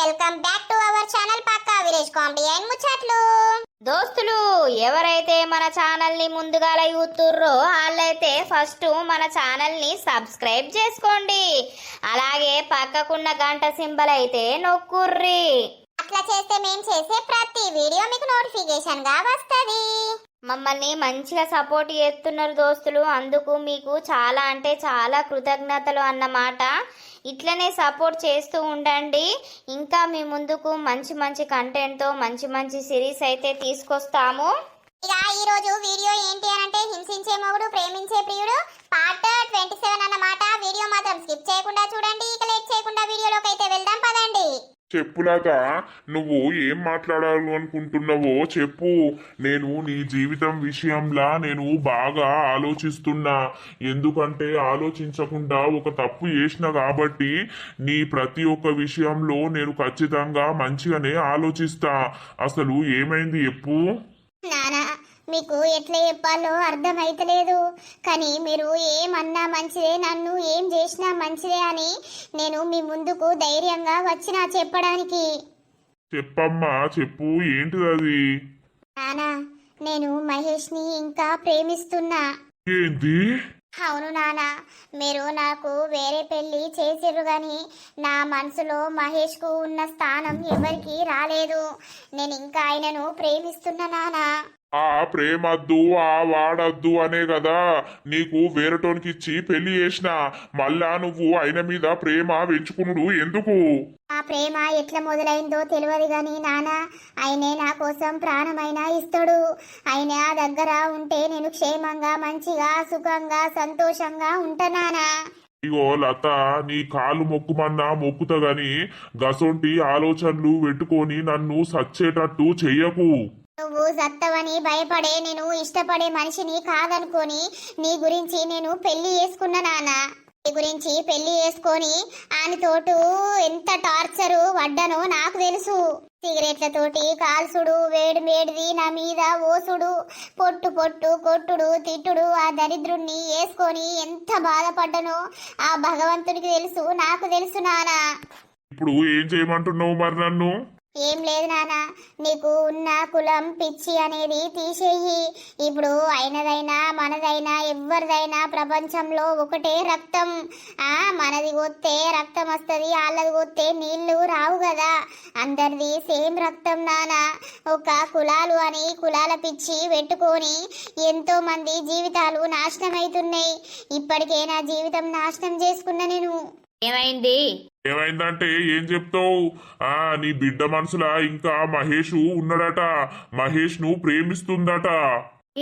Welcome back to our channel Pakka village comedy and Muchatlu. దోస్తులు ఎవరైతే మన ఛానల్ ని ముందుగా చూస్తుర్రో వాళ్ళైతే ఫస్ట్ మన ఛానల్ ని సబ్స్క్రైబ్ చేసుకోండి. అలాగే పక్కకున్న గంట సింబల్ అయితే నొక్కుర్రి. అట్లా చేస్తే మేము చేసే ప్రతి వీడియో మీకు నోటిఫికేషన్ గా వస్తది. మమ్మల్ని మంచిగా సపోర్ట్ చేస్తున్నారు దోస్తులు, అందుకు మీకు చాలా అంటే చాలా కృతజ్ఞతలు అన్నమాట. ఇట్లనే సపోర్ట్ చేస్తూ ఉండండి. ఇంకా మీ ముందుకు మంచి మంచి కంటెంట్తో మంచి మంచి సిరీస్ అయితే తీసుకొస్తాము. ఇక ఈ రోజు వీడియో ఏంటి అంటే హింసించే మొగుడు ప్రేమించే ప్రియుడు పార్ట్ 27 అన్నమాట. వీడియో మాత్రం స్కిప్ చేయకుండా చూడండి. ఇక లేట్ చేయకుండా వీడియోలోకి అయితే వెళ్దాం పదండి. చెప్పులాగా నువ్వు ఏం మాట్లాడాలి అనుకుంటున్నావో చెప్పు. నేను నీ జీవితం విషయంలా నేను బాగా ఆలోచిస్తున్నా. ఎందుకంటే ఆలోచించకుండా ఒక తప్పు చేసిన కాబట్టి నీ ప్రతి ఒక్క విషయంలో నేను ఖచ్చితంగా మంచిగానే ఆలోచిస్తా. అసలు ఏమైంది చెప్పు. నానా మీకు ఎట్లా చెప్పాలో అర్థమైతలేదు, కానీ మీరు ఏమన్నా మంచిదే, నన్ను ఏం చేసినా మంచిదే అని నేను మీ ముందుకు ధైర్యంగా వచ్చినా చెప్పడానికి. చెప్పమ్మా చెప్పు, ఏంటిది అది? నానా నేను మహేష్ని ఇంకా ప్రేమిస్తున్నా. ఏంటి? అవును నానా, మీరు నాకు వేరే పెళ్లి చేసిర్రు గాని నా మనసులో మహేష్కు ఉన్న స్థానం ఎవరికి రాలేదు. నేను ఇంకా ఆయనను ప్రేమిస్తున్నా నానా. ఆ ప్రేమద్దు ఆ వాడద్దు అనే కదా నీకు వేరేటోనికిచ్చి పెళ్లి చేసిన. మళ్ళా నువ్వు ఆయన మీద ప్రేమ పెంచుకునుడు ఎందుకు? ఆ ప్రేమ ఎట్లా మొదలైందో తెలియదు గాని నానా, ఆయనే నా కోసం ప్రాణమైనా ఇస్తాడు. ఆయన దగ్గర ఉంటే నేను క్షేమంగా మంచిగా సుఖంగా సంతోషంగా ఉంటానా. ఇగో లత, నీ కాలు మొక్కుమన్నా మొక్కుతా గాని గసొంటి ఆలోచనలు పెట్టుకొని నన్ను సచ్చేటట్టు చెయ్యకు. నువ్వు సత్తవని భయపడే నేను ఇష్టపడే మనిషిని కాదనుకొని నీ గురించి నేను పెళ్లి చేసుకున్నా నాన్న. నీ గురించి పెళ్లి చేసుకొని ఆయనతోటు ఎంత టార్చరు పడ్డానో నాకు తెలుసు. సిగరెట్లతోటి కాల్సుడు, వేడి వేడిది నా మీద ఓసుడు, పొట్టు పొట్టు కొట్టుడు తిట్టుడు, ఆ దరిద్రుణ్ణి వేసుకొని ఎంత బాధపడ్డానో ఆ భగవంతుడికి తెలుసు, నాకు తెలుసు నానా. ఇప్పుడు ఏం చేయమంటున్నావు మరి నన్ను? ఏం లేదు నానా, నీకు ఉన్న కులం పిచ్చి అనేది తీసేయి. ఇప్పుడు అయినదైనా మనదైనా ఎవరిదైనా ప్రపంచంలో ఒకటే రక్తం. మనది కొత్తే రక్తం వస్తుంది, వాళ్ళది కొత్తే నీళ్లు రావు కదా. అందరిది సేమ్ రక్తం నానా. ఒక కులాలు అని కులాల పిచ్చి పెట్టుకొని ఎంతో మంది జీవితాలు నాశనం అవుతున్నాయి. ఇప్పటికే నా జీవితం నాశనం చేసుకున్నా నేను. ఏమైంది? ఏమైందంటే ఏం చెప్తావు? నీ బిడ్డ మనసులా ఇంకా మహేష్ ఉన్నాడట. మహేష్ ను ప్రేమిస్తుందట.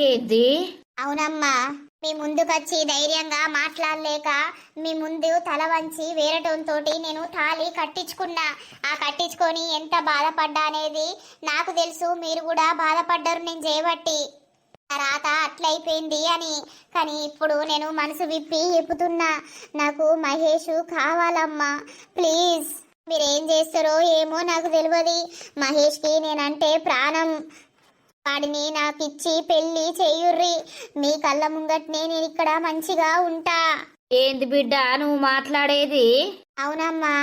ఏంది? అవునమ్మా, మీ ముందుకొచ్చి ధైర్యంగా మాట్లాడలేక మీ ముందు తల వంచి వేరటంతోటి నేను తాళి కట్టించుకున్నా. ఆ కట్టించుకొని ఎంత బాధపడ్డా అనేది నాకు తెలుసు. మీరు కూడా బాధపడ్డారు నేను చేయబట్టి. రాత అట్లయిపోయింది అని. కానీ ఇప్పుడు నేను మనసు విప్పి చెప్పుతున్నా, నాకు మహేష్ కావాలమ్మా. ప్లీజ్, మీరేం చేస్తారో ఏమో నాకు తెలియదు. మహేష్కి నేనంటే ప్రాణం. వాడిని నాకిచ్చి పెళ్లి చేయుర్రి. మీ కళ్ళ ముంగట్నే నేను ఇక్కడ మంచిగా ఉంటా. ఏంది బిడ్డ నువ్వు మాట్లాడేది? అవునమ్మా.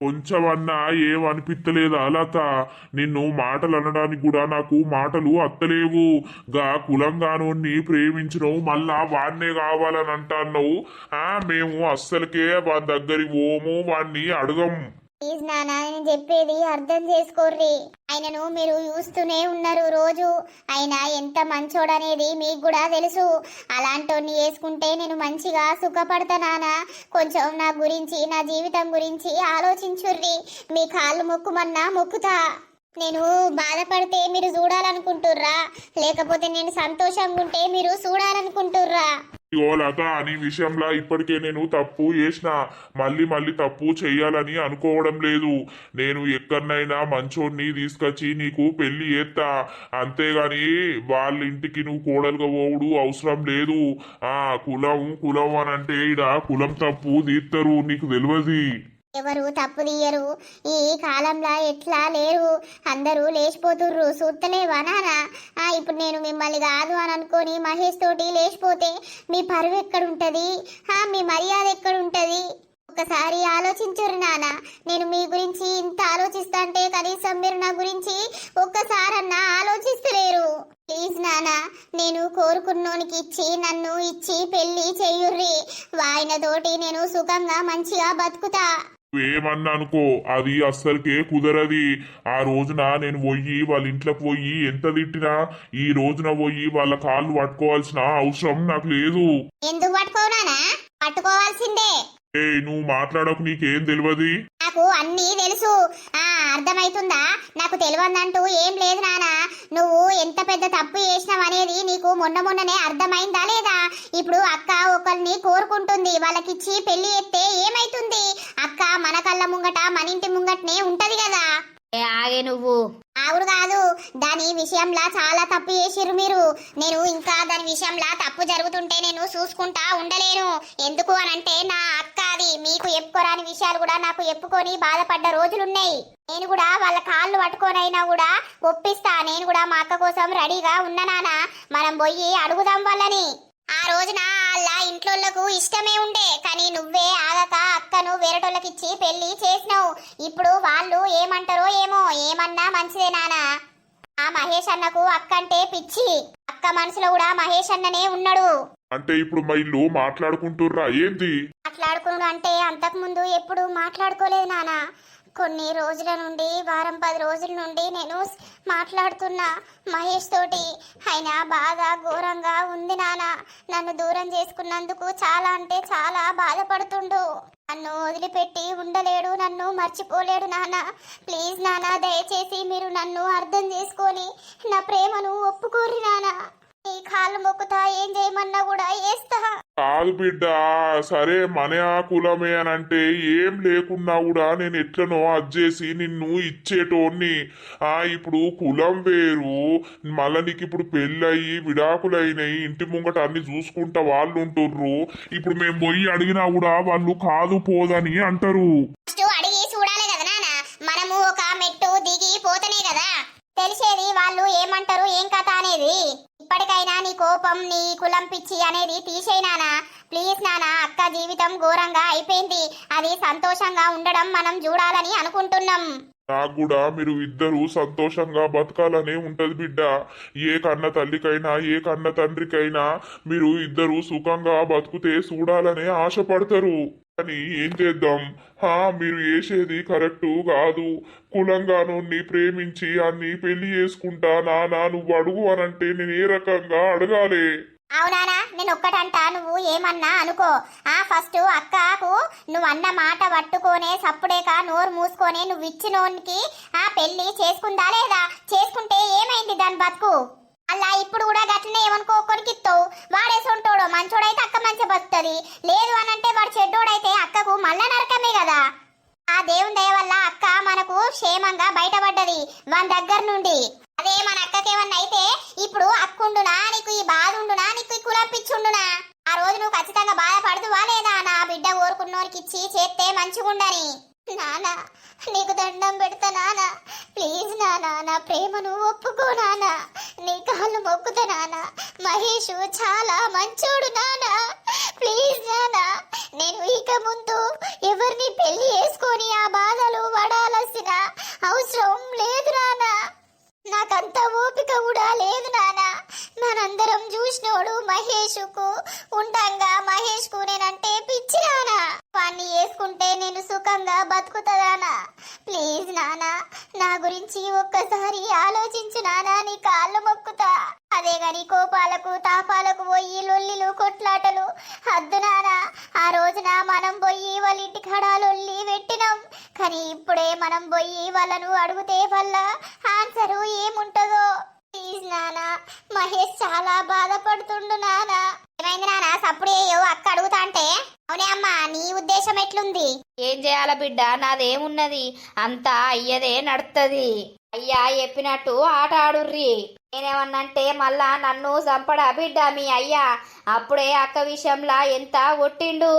కొంచెమన్నా ఏమనిపిత్తలేదా లత? నిన్ను మాటలు అనడానికి కూడా నాకు మాటలు అత్తలేవు. గా కులంగానోన్ని ప్రేమించినవు, మళ్ళా వాడినే కావాలని అంటున్నావు. మేము అస్సలకే వాడి దగ్గరికి పోము, వాడిని అడగము. ప్లీజ్ నాన్న, నేను చెప్పేది అర్థం చేసుకోర్రి. ఆయనను మీరు చూస్తూనే ఉన్నారు రోజు. ఆయన ఎంత మంచోడనేది మీకు కూడా తెలుసు. అలాంటోన్ని వేసుకుంటే నేను మంచిగా సుఖపడతానా. కొంచెం నా గురించి, నా జీవితం గురించి ఆలోచించుర్రి. మీ కాళ్ళు మొక్కుమన్నా మొక్కుతా. నేను బాధపడితే మీరు చూడాలనుకుంటుర్రా, లేకపోతే నేను సంతోషంగా ఉంటే మీరు చూడాలనుకుంటుర్రా? ఇగో లత, నీ విషయంలో ఇప్పటికే నేను తప్పు చేసిన. మళ్ళీ మళ్ళీ తప్పు చెయ్యాలని అనుకోవడం లేదు. నేను ఎక్కడనైనా మంచోడిని తీసుకొచ్చి నీకు పెళ్లి చేస్తా. అంతేగాని వాళ్ళ ఇంటికి నువ్వు కోడలుగా పోవుడు అవసరం లేదు. కులం కులం అని అంటే ఈడ కులం తప్పు తీస్తారు, నీకు తెలియదు. ఎవరు తప్పు తీయరు. ఈ కాలంలో ఎట్లా లేరు, అందరూ లేచిపోతుర్రు. చూస్తలేవా నానా? ఇప్పుడు నేను మిమ్మల్ని కాదు అని అనుకొని మహేష్ తోటి లేచిపోతే మీ పరువు ఎక్కడుంటది? మీ మర్యాద ఎక్కడుంటది? ఒక్కసారి ఆలోచించురు నాన్న. నేను మీ గురించి ఇంత ఆలోచిస్తాంటే కనీసం మీరు నా గురించి ఒక్కసారన్నా ఆలోచిస్తలేరు. ప్లీజ్ నాన్న, నేను కోరుకున్నోనికి ఇచ్చి నన్ను ఇచ్చి పెళ్లి చెయ్యుర్రి. వాయినతోటి నేను సుఖంగా మంచిగా బతుకుతా. ఏమన్నా అనుకో, అది అస్సలకే కుదరది. ఆ రోజున నేను పోయి వాళ్ళ ఇంట్లోకి పోయి ఎంత తిట్టినా ఈ రోజున పోయి వాళ్ళ కాళ్ళు పట్టుకోవాల్సిన అవసరం నాకు లేదు. ఎందుకు పట్టుకోనానా? పట్టుకోవాల్సిందే. నువ్వు మాట్లాడకు, నీకేం తెలియదు. నాకు అన్నీ తెలుసు. అర్థమైతుందా? నాకు తెలియదంటూ ఏం లేదు నానా. నువ్వు ఎంత పెద్ద తప్పు చేసినావనేది నీకు మొన్ననే అర్థమైందా లేదా? ఇప్పుడు అక్క ఒకరిని కోరుకుంటుంది, వాళ్ళకిచ్చి పెళ్లి ఎత్తే ఏమైతుంది? అక్క మన కళ్ళ ముంగట మన ఇంటి ముంగటనే ఉంటది కదా. ఆగే నువ్వు. ఆవుడు కాదు, దాని విషయంలో చాలా తప్పు చేసిర్రు మీరు. నేను ఇంకా దాని విషయంలో తప్పు జరుగుతుంటే నేను చూసుకుంటా ఉండలేను. ఎందుకు అనంటే నా అక్క అది. మీకు చెప్పుకోరాని విషయాలు కూడా నాకు చెప్పుకొని బాధపడ్డ రోజులున్నాయి. నేను కూడా వాళ్ళ కాళ్ళు పట్టుకోనైనా కూడా ఒప్పిస్తా. నేను కూడా మా అక్క కోసం రెడీగా ఉన్నానా. మనం పోయి అడుగుదాం వాళ్ళని. ఆ రోజున వాళ్ళ ఇంట్లోళ్ళకు ఇష్టమే ఉండే, కానీ నువ్వే ఆగక అక్కను వేరేటోళ్ళకిచ్చి పెళ్లి చేసినావు. ఇప్పుడు వాళ్ళు ఏమంటారో ఏమో. ఏమన్నా మంచిదే నానా. ఆ మహేష్ అన్నకు అక్క అంటే పిచ్చి. అక్క మనసులో కూడా మహేష్ అన్ననే ఉన్నాడు. అంటే ఇప్పుడు మా ఇల్లు మాట్లాడుకుంటుర్రా ఏంది? మాట్లాడుకున్నాడు అంటే అంతకు ముందు ఎప్పుడు మాట్లాడుకోలేదు నానా. కొన్ని రోజుల నుండి, వారం 10 రోజుల నుండి నేను మాట్లాడుతున్నా మహేష్ తోటి. అయినా బాగా ఘోరంగా ఉంది నాన్న. నన్ను దూరం చేసుకున్నందుకు చాలా అంటే చాలా బాధపడుతుండు. నన్ను వదిలిపెట్టి ఉండలేడు, నన్ను మర్చిపోలేడు నాన్న. ప్లీజ్ నాన్న, దయచేసి మీరు నన్ను అర్థం చేసుకొని నా ప్రేమను ఒప్పుకోరు నాన్న. ఈ కాళ్ళు మొక్కుతా, ఏం చేయమన్నా కూడా వేస్తా. కాదు బిడ్డ, సరే మన కులమే అని అంటే ఏం లేకున్నా కూడా నేను ఎట్లనో అజ్జేసి నిన్ను ఇచ్చేటోన్ని. ఇప్పుడు కులం వేరు, మళ్ళా నీకు ఇప్పుడు పెళ్ళయి విడాకులైనయి, ఇంటి ముంగట అన్ని చూసుకుంటా వాళ్ళు ఉంటుర్రు. ఇప్పుడు మేము పోయి అడిగినా కూడా వాళ్ళు కాదు పోదని అంటారు. అడిగి చూడాలి కదా నాన్న. మనము ఒక మెట్టు దిగి పోతనే కదా తెలిసేది వాళ్ళు ఏమంటారు ఏం కథ అనేది. ఇప్పటికైనా నీ కోపం, నీ కులం పిచ్చి అనేది తీసేనానా. ప్లీజ్ నానా, అక్క జీవితం ఘోరంగా అయిపోయింది. అది సంతోషంగా ఉండడం మనం చూడాలని అనుకుంటున్నాం. నాకు కూడా మీరు ఇద్దరు సంతోషంగా బతకాలనే ఉంటది బిడ్డ. ఏ కన్న తల్లికైనా ఏ కన్న తండ్రికైనా మీరు ఇద్దరు సుఖంగా బతుకుతే చూడాలనే ఆశపడతారు. కానీ ఏం చేద్దాం, మీరు చేసేది కరెక్టు కాదు. కులంగాను ప్రేమించి అన్ని పెళ్లి చేసుకుంటా నానా నువ్వు అడుగు అనంటే నేను ఏ రకంగా అడగాలి? అవునానా, నేను ఒక్కటంటా, నువ్వు ఏమన్నా అనుకో. ఫస్ట్ అక్కకు నువ్వు అన్న మాట పట్టుకోనే సప్పుడేక నోరు మూసుకొని నువ్వు ఇచ్చినోనికి పెళ్లి చేసుకుందా లేదా? చేసుకుంటే ఏమైంది దాని బతుకు? అలా ఇప్పుడు కూడా గట్లనే ఏమనుకో కొనికిస్తావు. వాడేసొంటోడు మంచోడైతే అక్క మంచిగా బతుకుతుంది. లేదు అనంటే వాడు చెడ్డోడైతే అక్కకు మళ్ళా నరకమే కదా. ఆ దేవుని దయ వల్ల అక్క మనకు క్షేమంగా బయటపడ్డది వాని దగ్గర నుండి. అదే మన అక్కకేమన్నా అయితే ఇప్పుడు అక్కుండునా, నీకు ఈ బాధ ఉండునా, నీకు ఈ కులం పిచ్చుండునా? ఆ రోజు నువ్వు ఖచ్చితంగా బాధపడుతువా లేదా? నా బిడ్డ కోరుకున్నోనికి ఇచ్చి చేస్తే మంచిగుండని. నానా, నీకు దండం పెడతా నానా. ప్లీజ్ నానా, నా ప్రేమను ఒప్పుకో నానా. నీ కాళ్ళు మొక్కుతా నానా. మహేష్ చాలా మంచోడు నానా. ప్లీజ్ నానా, నేను ఇక ముందు ఎవరిని పెళ్లి చేసుకొని ఆ బాధలు పడాల్సిన అవసరం లేదు నానా. నాకంత ఓపిక కూడా లేదు నానా. మనందరం చూసినోడు మహేష్కు ఉండంగా మహేష్కు నేనంటే పిచ్చి నానా. వాణ్ణి వేసుకుంటే నేను సుఖంగా బతుకుతానా? ప్లీజ్ నానా, నా గురించి ఒక్కసారి ఆలోచించు నానా. నీ కాళ్ళు మొక్కుతా. అదే గాని కోపాలకు తాపాలకు పోయి లొల్లిలు కొట్లాటలు వద్దు నానా. ఆ రోజున మనం పోయి వాళ్ళ ఇంటి కాడ లొల్లి పెట్టినాం, కానీ ఇప్పుడే మనం పోయి వాళ్ళను అడిగితే వాళ్ళ ఆన్సరు ఏముంటదో. ప్లీజ్ నానా, మహేష్ చాలా బాధపడుతుండు నానా. ఏమైంది నానా? సప్పుడు అక్క అడుగుతా అంటే? అవునే అమ్మా, నీ ఉద్దేశం ఎట్లుంది? ఏం చేయాల బిడ్డ, నాదేమున్నది, అంతా అయ్యదే నడుతుంది. అయ్యా చెప్పినట్టు ఆట ఆడుర్రి. నేనేమన్నంటే మళ్ళా నన్ను చంపడా బిడ్డ మీ అయ్యా? అప్పుడే అక్క విషయంలో ఎంత కొట్టిండు.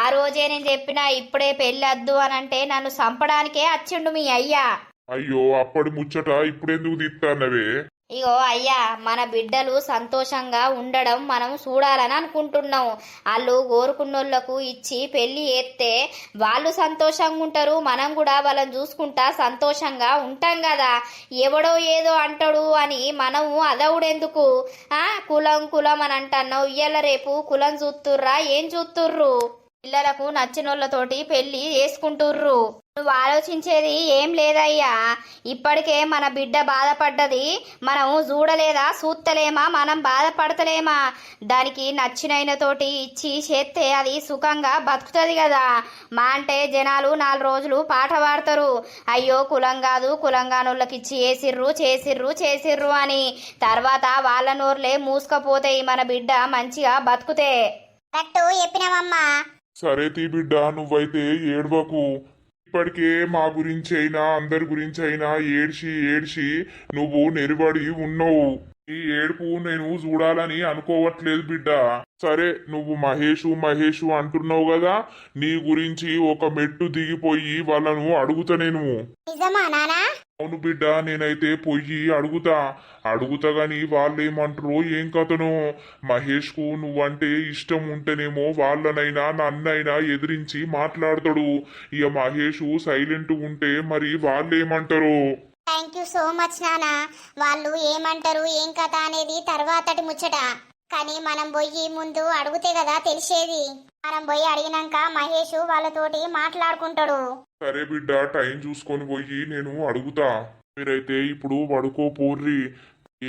ఆ రోజే నేను చెప్పినా ఇప్పుడే పెళ్ళొద్దు అనంటే నన్ను చంపడానికే వచ్చిండు మీ అయ్యా. అయ్యో, అప్పటి ముచ్చట ఇప్పుడెందుకు తీస్తానవే? ఇగో అయ్యా మన బిడ్డలు సంతోషంగా ఉండడం మనం చూడాలని అనుకుంటున్నాం. వాళ్ళు కోరుకున్నోళ్లకు ఇచ్చి పెళ్లి చేస్తే వాళ్ళు సంతోషంగా ఉంటారు, మనం కూడా వాళ్ళని చూసుకుంటా సంతోషంగా ఉంటాం కదా. ఎవడో ఏదో అంటాడు అని మనము అదవుడెందుకు? కులం కులం అని అంటున్నావు, ఇయ్యాల రేపు కులం చూస్తుర్రా ఏం చూస్తుర్రు? పిల్లలకు నచ్చినోళ్ళతోటి పెళ్లి చేసుకుంటుర్రు. నువ్వు ఆలోచించేది ఏం లేదయ్యా. ఇప్పటికే మన బిడ్డ బాధపడ్డది, మనం చూడలేదా, చూస్తలేమా, మనం బాధపడతలేమా? దానికి నచ్చినైనతోటి ఇచ్చి చేస్తే అది సుఖంగా బతుకుతుంది కదా. మా అంటే జనాలు 4 రోజులు పాట పాడతారు, అయ్యో కులం కాదు కులంగానోళ్ళకి ఇచ్చి చేసిర్రు అని. తర్వాత వాళ్ళ నోర్లే మూసుకపోతాయి, మన బిడ్డ మంచిగా బతుకుతే. కరెక్ట్ చెప్పినావమ్మా. సరే తీ బిడ్డ, నువ్వైతే ఏడవకు. ఇప్పటికే మా గురించి అయినా అందరి గురించి అయినా ఏడ్చి నువ్వు నెరబడి ఉన్నావు. ఈ ఏడుపు నేను చూడాలని అనుకోవట్లేదు బిడ్డ. సరే నువ్వు మహేషు అంటున్నావు కదా, నీ గురించి ఒక మెట్టు దిగిపోయి వాళ్ళను అడుగుతా నేను. నిజమా నానా? అవును బిడ్డ, నేనైతే పొయ్యి అడుగుతా గాని వాళ్ళేమంటారో ఏం కథనో. మహేష్ కు నువ్వంటే ఇష్టం ఉంటేనేమో వాళ్ళనైనా నన్నైనా ఎదిరించి మాట్లాడతాడు. ఇక మహేష్ సైలెంట్ ఉంటే మరి వాళ్ళేమంటారో. థ్యాంక్ యూ సో మచ్ నానా. వాళ్ళు ఏమంటారు ఏం కథ అనేది తర్వాతటి ముచ్చట, కానీ మనం పోయి ముందు అడిగితే కదా తెలిసేది. మనం పోయి అడిగినాక మహేష్ వాళ్ళతోటి మాట్లాడుకుంటాడు. సరే బిడ్డ, టైం చూసుకొని పోయి నేను అడుగుతా. మీరైతే ఇప్పుడు పడుకోపోర్రి,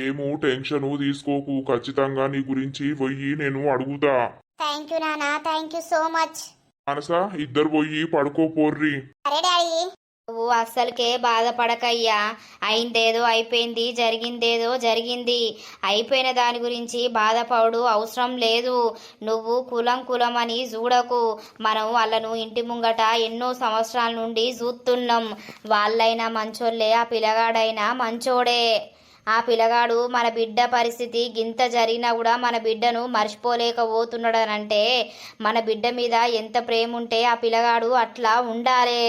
ఏమో టెన్షన్ తీసుకోకు. ఖచ్చితంగా నీ గురించి పోయి నేను అడుగుతా. థ్యాంక్ యూ నానా, థ్యాంక్ యూ సో మచ్. మనసా ఇద్దరు పోయి పడుకోపోర్రి. సరే డాడీ. నువ్వు అస్సలకే బాధపడకయ్యా. అయిందేదో అయిపోయింది, జరిగిందేదో జరిగింది. అయిపోయిన దాని గురించి బాధపడు అవసరం లేదు. నువ్వు కులం అని చూడకు. మనం వాళ్ళను ఇంటి ముంగట ఎన్నో సంవత్సరాల నుండి చూస్తున్నాం. వాళ్ళైనా మంచోళ్ళే, ఆ పిల్లగాడైనా మంచోడే. ఆ పిల్లగాడు మన బిడ్డ పరిస్థితి గింత జరిగినా కూడా మన బిడ్డను మర్చిపోలేకపోతున్నాడనంటే మన బిడ్డ మీద ఎంత ప్రేమ ఉంటే ఆ పిల్లగాడు అట్లా ఉండాలే.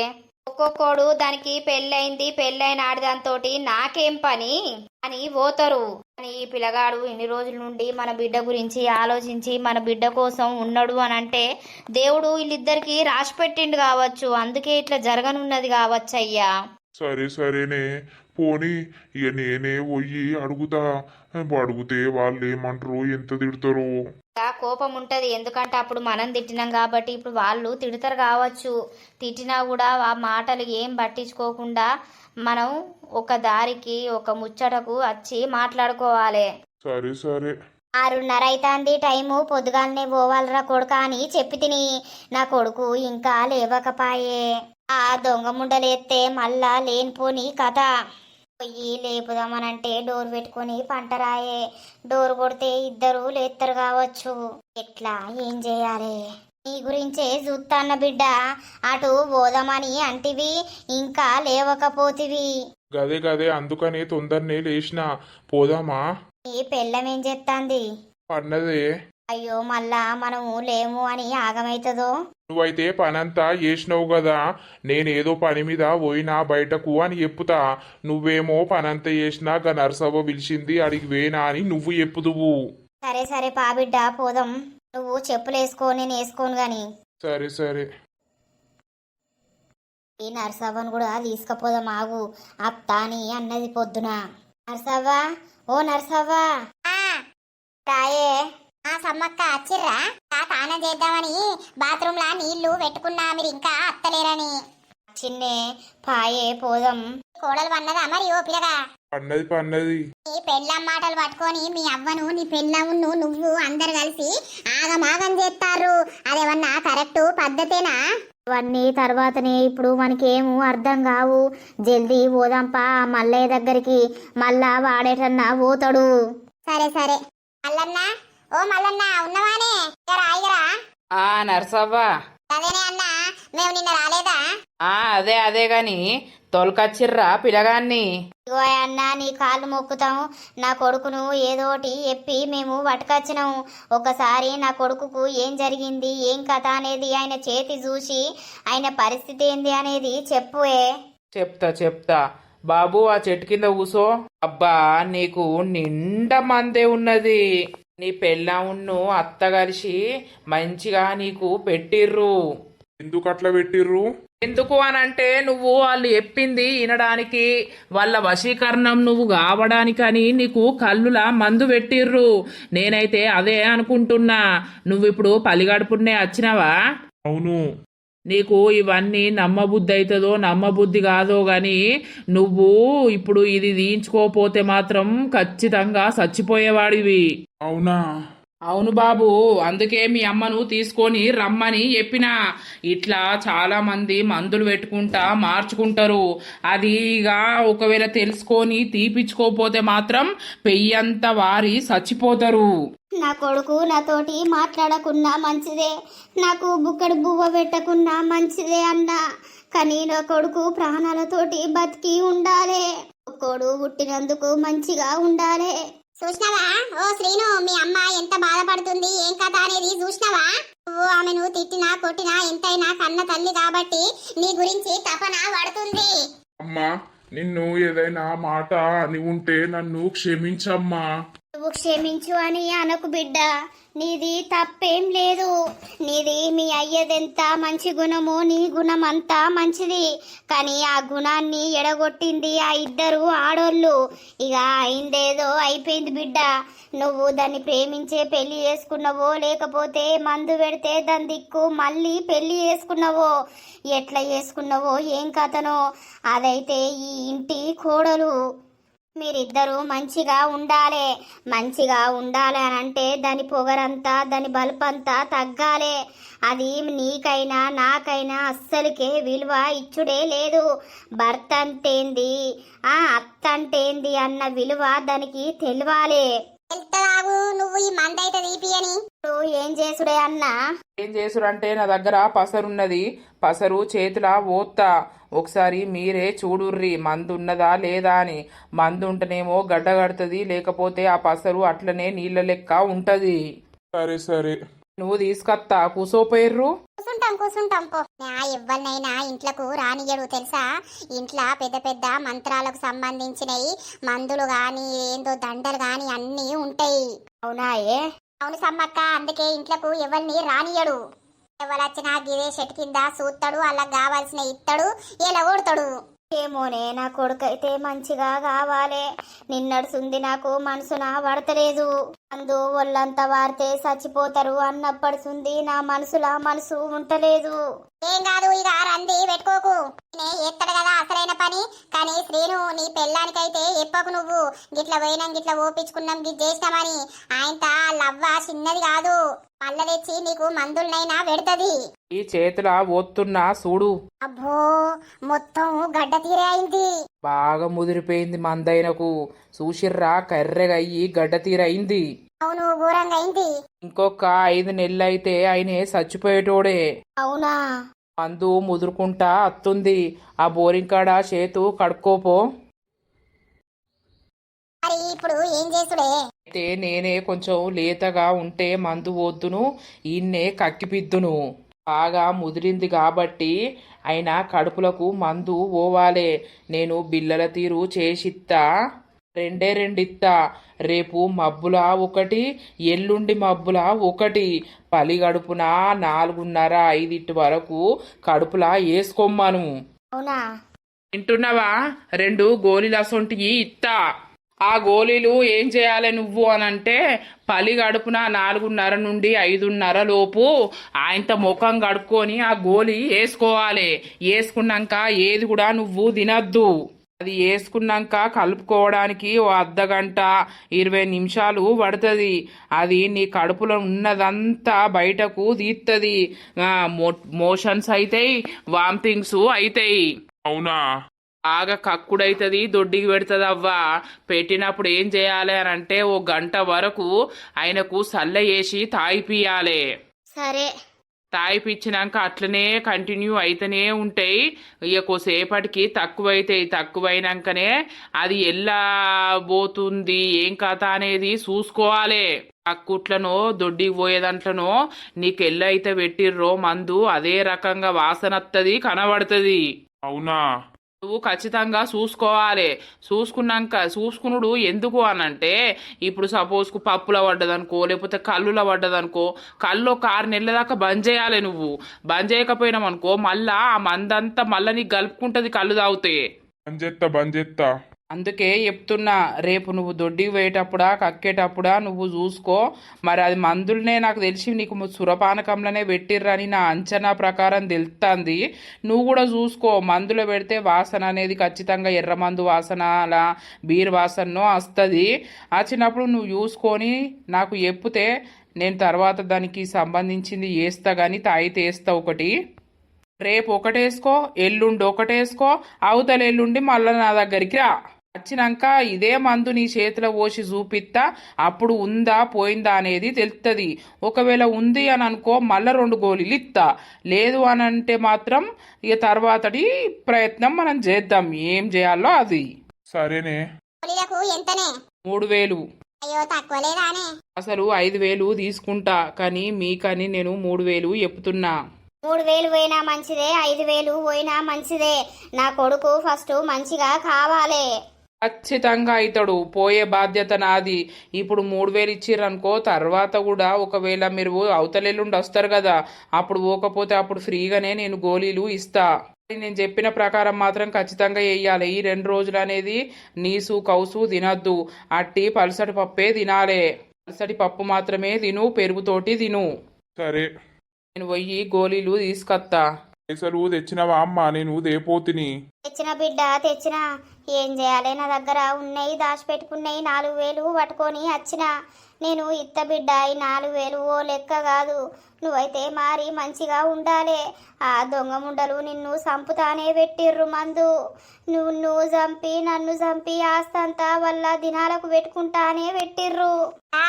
ఒక్కొక్కడు దానికి పెళ్ళైన ఆడదాంతోటి నాకేం పని అని పోతారు. అని ఈ పిల్లగాడు ఇన్ని రోజుల నుండి మన బిడ్డ గురించి ఆలోచించి మన బిడ్డ కోసం ఉన్నాడు అని అంటే దేవుడు వీళ్ళిద్దరికి రాసి పెట్టిండు కావచ్చు, అందుకే ఇట్లా జరగనున్నది కావచ్చు అయ్యా. సరేనే పోనీ, ఇక నేనే పోయి అడుగుతా. అడిగితే వాళ్ళు ఏమంటారు, ఎంత తిడతారు. కోపం ఉంటది, ఎందుకంటే అప్పుడు మనం తిట్టినాం కాబట్టి ఇప్పుడు వాళ్ళు తిడతారు కావచ్చు. తిట్టినా కూడా ఆ మాటలు ఏం పట్టించుకోకుండా మనం ఒక దారికి ఒక ముచ్చటకు వచ్చి మాట్లాడుకోవాలి. సరే 6:30 అవుతుంది టైము. పొద్దుగాలనే పోవాలరా కొడుకా అని చెప్పి తిని నా కొడుకు ఇంకా లేవకపాయే. ఆ దొంగ ముండలేస్తే మళ్ళా లేనిపోని కథ. పొయ్యి లేపుదామనంటే డోర్ పెట్టుకుని పంటరాయే. డోర్ కొడితే ఇద్దరు లేస్తారు కావచ్చు. ఎట్లా ఏం చేయాలి? నీ గురించే చూస్తాన్న బిడ్డ. అటు పోదామని అంటివి, ఇంకా లేవకపోతివి. గదే అందుకని తొందరనే లేచిన. పోదామా? నీ పెళ్ళమేం చెప్తాంది? పన్నదే. అయ్యో మళ్ళా మనము లేము అని ఆగమైతుందో. నువ్వైతే పనంతా చేసినావు కదా, నేనేదో పని మీద పోయినా బయటకు అని చెప్పుతా. నువ్వేమో పనంతా చేసినా గా నర్సవ్వ పిలిచింది అడిగి వేనా అని నువ్వు చెప్పుదువు. సరే పాబిడ్డ పోదాం. నువ్వు చెప్పులు వేసుకో, నేను వేసుకోను గాని. సరే ఈ నర్సవ్వను కూడా తీసుకుపోదాం ఆగు. అత్త అని అన్నది పొద్దున. నర్సవ్వ, ఓ నర్సవ్వ రాయే. సమ్మక్క వచ్చిర్రా? స్నానం చేద్దామని బాత్రూమ్ లా నీళ్లు పెట్టుకున్నా, మీరు ఇంకా అత్తలేరని. చిన్నే పాయే పోదాం. కోడలు పన్నదా మరి? ఓ పిల్లగా పన్నది. నీ పెళ్ళం మాటలు పట్టుకొని మీ అవ్వను నీ పెళ్ళమును నువ్వు అందరు కలిసి ఆగమాగం చేస్తారు. అదేమన్నా కరెక్ట్ పద్ధతేనా? అవన్నీ తర్వాతనే, ఇప్పుడు మనకేమో అర్థం కావు. జల్దీ పోదాంపా మల్లయ్య దగ్గరికి. మళ్ళా వాడేటన్నా పోతాడు. సరే మల్లన్న, ఓ మల్లన్న ఉన్నవానే? రాయిగరా. నర్సవ్వ. అదేనే అన్నా, మేము నిన్న రాలేదా? అదే గాని తోలుకొచ్చిర్రా పిల్లగాన్ని? ఇగో అన్నా, నీ కాళ్ళు మొక్కుతాం. నా కొడుకును ఏదోటి చెప్పి మేము పట్టుకొచ్చినాం. ఒకసారి నా కొడుకుకు ఏం జరిగింది, ఏం కథ అనేది ఆయన చేతి చూసి ఆయన పరిస్థితి ఏంది అనేది చెప్పువే. చెప్తా. బాబు ఆ చెట్టు కింద కూసో. అబ్బా నీకు నిండా మందే ఉన్నది. నీ పెళ్ళామును అత్త కలిసి మంచిగా నీకు పెట్టిర్రు. ఎందుకు అట్లా పెట్టిర్రు? ఎందుకు అనంటే నువ్వు వాళ్ళు చెప్పింది వినడానికి, వాళ్ళ వశీకరణం నువ్వు కావడానికని నీకు కళ్ళులా మందు పెట్టిర్రు. నేనైతే అదే అనుకుంటున్నా. నువ్వు ఇప్పుడు పలిగడుపునే వచ్చినావా? అవును. నీకు ఇవన్నీ నమ్మబుద్ధి అవుతుందో నమ్మబుద్ధి కాదో గాని నువ్వు ఇప్పుడు ఇది తీయించుకోపోతే మాత్రం ఖచ్చితంగా చచ్చిపోయేవాడివి. అవునా? అవును బాబు, అందుకే మీ అమ్మను తీసుకొని రమ్మని చెప్పిన. ఇట్లా చాలా మంది మందులు పెట్టుకుంటా మార్చుకుంటారు. అది ఇక ఒకవేళ తెలుసుకొని తీపిచ్చుకోపోతే మాత్రం పెయ్యంత వారి చచ్చిపోతారు. నా కొడుకు నాతోటి మాట్లాడకున్నా మంచిదే, నాకు బుక్కడు బువ్వ పెట్టకున్నా మంచిదే అన్నా, కానీ నా కొడుకు ప్రాణాలతోటి బతికి ఉండాలి. కొడు పుట్టినందుకు మంచిగా ఉండాలి. చూసినావా ఓ శ్రీను, మీ అమ్మ ఎంత బాధపడుతుంది ఏం కథ అనేది చూసినావా? నువ్వు ఆమెను తిట్టినా కొట్టినా ఎంతైనా కన్న తల్లి కాబట్టి నీ గురించి తపన పడుతుంది. అమ్మా, నిన్ను ఏదైనా మాట అని ఉంటే నన్ను క్షమించమ్మా. నువ్వు క్షమించు అని అనకు బిడ్డ, నీది తప్పేం లేదు. నీది మీ అయ్యదెంత మంచి గుణమో నీ గుణం అంతా మంచిది, కానీ ఆ గుణాన్ని ఎడగొట్టింది ఆ ఇద్దరు ఆడోళ్ళు. ఇక అయిందేదో అయిపోయింది బిడ్డ. నువ్వు దాన్ని ప్రేమించే పెళ్లి చేసుకున్నావో లేకపోతే మందు పెడితే దాని దిక్కు మళ్ళీ పెళ్లి చేసుకున్నావో, ఎట్లా చేసుకున్నావో ఏం కథనో అదైతే ఈ ఇంటి కోడలు. మీరిద్దరూ మంచిగా ఉండాలి. మంచిగా ఉండాలి అని అంటే దాని పొగరంతా దాని బలుపంతా తగ్గాలి. అది నీకైనా నాకైనా అస్సలకే విలువ ఇచ్చుడే లేదు. భర్త అంటేంది ఆ అత్త అంటేంది అన్న విలువ దానికి తెలియాలి. నువ్వు ఈ మందైతే తీపియని ఏం చేసుడే అన్నా? ఏం చేసురంటే నా దగ్గర పసరున్నది, పసరు చేతుల ఓత్తా. ఒకసారి మీరే చూడుర్రి మందు ఉన్నదా లేదా అని. మందు ఉంటేనేమో గడ్డ కడుతుంది, లేకపోతే ఆ పసరు అట్లనే నీళ్ళ లెక్క ఉంటది. సరే సరే, నువ్వు తీసుకొత్తా, కూసోపోయిర్రు. కూసుంటాం పో. ఎవ్వరినైనా ఇంట్లకు రానియడు తెలుసా. ఇంట్లో పెద్ద పెద్ద మంత్రాలకు సంబంధించినవి మందులు గాని ఏందో దండలు గాని అన్నీ ఉంటాయి. అవునాయే? అవును సమ్మక్క, అందుకే ఇంట్లకు ఎవరిని రానియడు. ఎవరొచ్చినా గిదే చెట్టు కింద చూస్తాడు, అలా కావాల్సిన ఇస్తాడు, ఎలా కొడతాడు. ఏమోనే, నా కొడుకైతే మంచిగా కావాలి. నిన్నడుసుంది నాకు మనసున పడతలేదు. అందు ఒళ్ళంతా వారితే చచ్చిపోతారు అన్నప్పడుసుంది నా మనసు ఉంటలేదు. ఏం కాదు, ఇక రంది పెట్టుకోకు. ఎత్తడు కదా అసలైన పని. కానీ శ్రీను, నీ పెళ్ళానికైతే ఎప్పకు నువ్వు గిట్ల పోయినాం గిట్ల ఓపించుకున్నాం గిట్ చేసినామని. ఆయనత లవ్వ చిన్నది కాదు, మళ్ళ తెచ్చి నీకు మందులనైనా పెడతది. ఈ చేతుల ఓత్తున్నా చూడు. అబ్బో, మొత్తం గడ్డ తీరే అయింది. బాగా ముదిరిపోయింది మందైనకు. చూసిర్రా, కర్రెగయ్యి గడ్డ తీరైంది. అవును, ఘోరంగా అయింది. ఇంకొక 5 నెలలైతే ఆయనే చచ్చిపోయేటోడే. అవునా? మందు ముదురుకుంటా అత్తుంది. ఆ బోరింగ్ కాడ చేతు కడుక్కోపో. మరి ఇప్పుడు ఏం చేసుడే? అయితే నేనే కొంచెం లేతగా ఉంటే మందు వద్దును, ఈయన్నే కక్కిపిద్దును. బాగా ముదిరింది కాబట్టి అయినా కడుపులకు మందు పోవాలే. నేను బిల్లల తీరు చేసిత్తా, 2 ఇత్తా. రేపు మబ్బులా 1, ఎల్లుండి మబ్బులా 1. పలిగడుపున 4:30-5 వరకు కడుపులా వేసుకోమ్మను. అవునా? వింటున్నావా? 2 గోళీలు అసొంటివి ఇత్తా. ఆ గోళీలు ఏం చేయాలి నువ్వు అనంటే, పలి గడుపున 4:30 నుండి 5:30 లోపు ఆయనతో ముఖం కడుక్కొని ఆ గోళీ వేసుకోవాలి. వేసుకున్నాక ఏది కూడా నువ్వు తినద్దు. అది వేసుకున్నాక కలుపుకోవడానికి ఓ అర్ధగంట 20 నిమిషాలు పడుతుంది. అది నీ కడుపులో ఉన్నదంతా బయటకు తీస్తుంది. మోషన్స్ అవుతాయి, వామిటింగ్స్ అవుతాయి. అవునా? బాగా కక్కుడైతుంది, దొడ్డికి పెడుతుంది. అవ్వా పెట్టినప్పుడు ఏం చేయాలి అని అంటే, ఓ గంట వరకు ఆయనకు సల్ల వేసి తాగిపియాలి. సరే. తాగిపిచ్చినాక అట్లనే కంటిన్యూ అయితేనే ఉంటాయి. ఇక కొద్దిసేపటికి తక్కువైనాకనే అది ఎలా పోతుంది ఏం కథ అనేది చూసుకోవాలి. అక్కుట్లనో దొడ్డికి పోయేదంట్లనో నీకు ఎల్లయితే పెట్టిర్రో మందు అదే రకంగా వాసన వస్తుంది, కనబడుతుంది. అవునా? నువ్వు ఖచ్చితంగా చూసుకోవాలి. చూసుకునుడు ఎందుకు అనంటే ఇప్పుడు సపోజ్కు పప్పులో పడ్డదనుకో లేకపోతే కళ్ళులో పడ్డదనుకో కళ్ళు ఒక 6 నెలల దాకా బంద్ చేయాలి. నువ్వు బంద్ చేయకపోయినావు అనుకో మళ్ళా ఆ మందంతా మళ్ళా నీకు కలుపుకుంటది కళ్ళు తాగుతాయి. బంద్ చేస్తా. అందుకే చెప్తున్నా రేపు నువ్వు దొడ్డికి పోయేటప్పుడా కక్కేటప్పుడా నువ్వు చూసుకో. మరి అది మందులనే నాకు తెలిసి నీకు సురపానకంలోనే పెట్టిర్రని నా అంచనా ప్రకారం తెలుస్తుంది. నువ్వు కూడా చూసుకో. మందులో పెడితే వాసన అనేది ఖచ్చితంగా ఎర్రమందు వాసన అలా బీర్ వాసనో వస్తుంది. వచ్చినప్పుడు నువ్వు చూసుకొని నాకు చెప్తే నేను తర్వాత దానికి సంబంధించింది వేస్తా కానీ తాయితే వేస్తా ఒకటి. రేపు ఒకటేసుకో, ఎల్లుండి ఒకటేసుకో, అవతల ఎల్లుండి మళ్ళీ నా దగ్గరికి రా. వచ్చినాక ఇదే మందు నీ చేతిలో పోసి చూపిస్తా. అప్పుడు ఉందా పోయిందా అనేది తెలుస్తుంది. ఒకవేళ ఉంది అని అనుకో మళ్ళీ 2 గోళీలు ఇస్తా. లేదు అని అంటే మాత్రం ఇక తర్వాతటి ప్రయత్నం మనం చేద్దాం ఏం చేయాలో అది. సరేనే. గోళీలకు ఎంతనే? 3000. అయ్యో తక్కువ లేదానే? అసలు 5000 తీసుకుంటా కానీ మీకని నేను 3000 చెప్తున్నా. 3000 పోయినా మంచిదే, 5000 పోయినా మంచిదే. నా కొడుకు ఫస్ట్ మంచిగా కావాలి. ఖచ్చితంగా అవుతాడు. పోయే బాధ్యత నాది. ఇప్పుడు 3000 ఇచ్చిర్రనుకో తర్వాత కూడా ఒకవేళ మీరు అవతలెల్లుండి వస్తారు కదా అప్పుడు పోకపోతే అప్పుడు ఫ్రీగానే నేను గోళీలు ఇస్తా. నేను చెప్పిన ప్రకారం మాత్రం ఖచ్చితంగా వేయాలి. ఈ 2 రోజులు అనేది నీసు కౌసు తినద్దు. అట్టి పలసటి పప్పే తినాలే. పలసటి పప్పు మాత్రమే తిను, పెరుగుతోటి తిను. సరే. నేను పోయి గోళీలు తీసుకొత్తా. పైసలు తెచ్చినవా అమ్మ? నేను దేపోతిని. తెచ్చిన బిడ్డ తెచ్చిన. ఏం చేయాలి, నా దగ్గర ఉన్నాయి దాచిపెట్టుకున్నాయి 4000 పట్టుకొని వచ్చిన. నేను ఇత్త బిడ్డ ఈ 4000 ఓ లెక్క కాదు. నువ్వైతే మారి మంచిగా ఉండాలి. ఆ దొంగ ముండలు నిన్ను సంపుతానే పెట్టిర్రు మందు. నువ్వు చంపి నన్ను చంపి ఆస్తంతా వల్ల దినాలకు పెట్టుకుంటానే పెట్టిర్రు.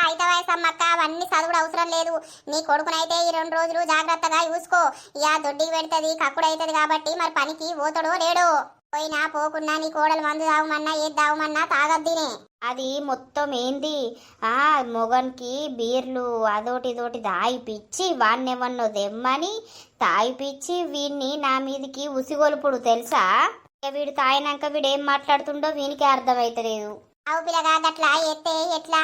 అయితే వయసమ్మక్క అవన్నీ చదువుడు అవసరం లేదు. నీ కొడుకునైతే ఈ 2 రోజులు జాగ్రత్తగా చూసుకో. ఇక దొడ్డికి పెడుతుంది కక్కుడు అవుతుంది కాబట్టి మరి పనికి పోతాడో లేడో. పోయినా పోకున్నా నీ కోడలు మందు తాగమన్నా ఏది తాగమన్నా తాగద్దినే. అది మొత్తం ఏంది ఆ మొగన్కి బీర్లు అదోటి ఇదోటి తాగిపిచ్చి వాణ్ణెవన్నో దెమ్మని తాగిపిచ్చి వీడిని నా మీదికి ఉసిగొలుపుడు తెలుసా. వీడు తాగినాక వీడు ఏం మాట్లాడుతుండో వీనికి అర్థమైతలేదు. అవు పిల్లగా గట్లా ఎత్తే ఎట్లా?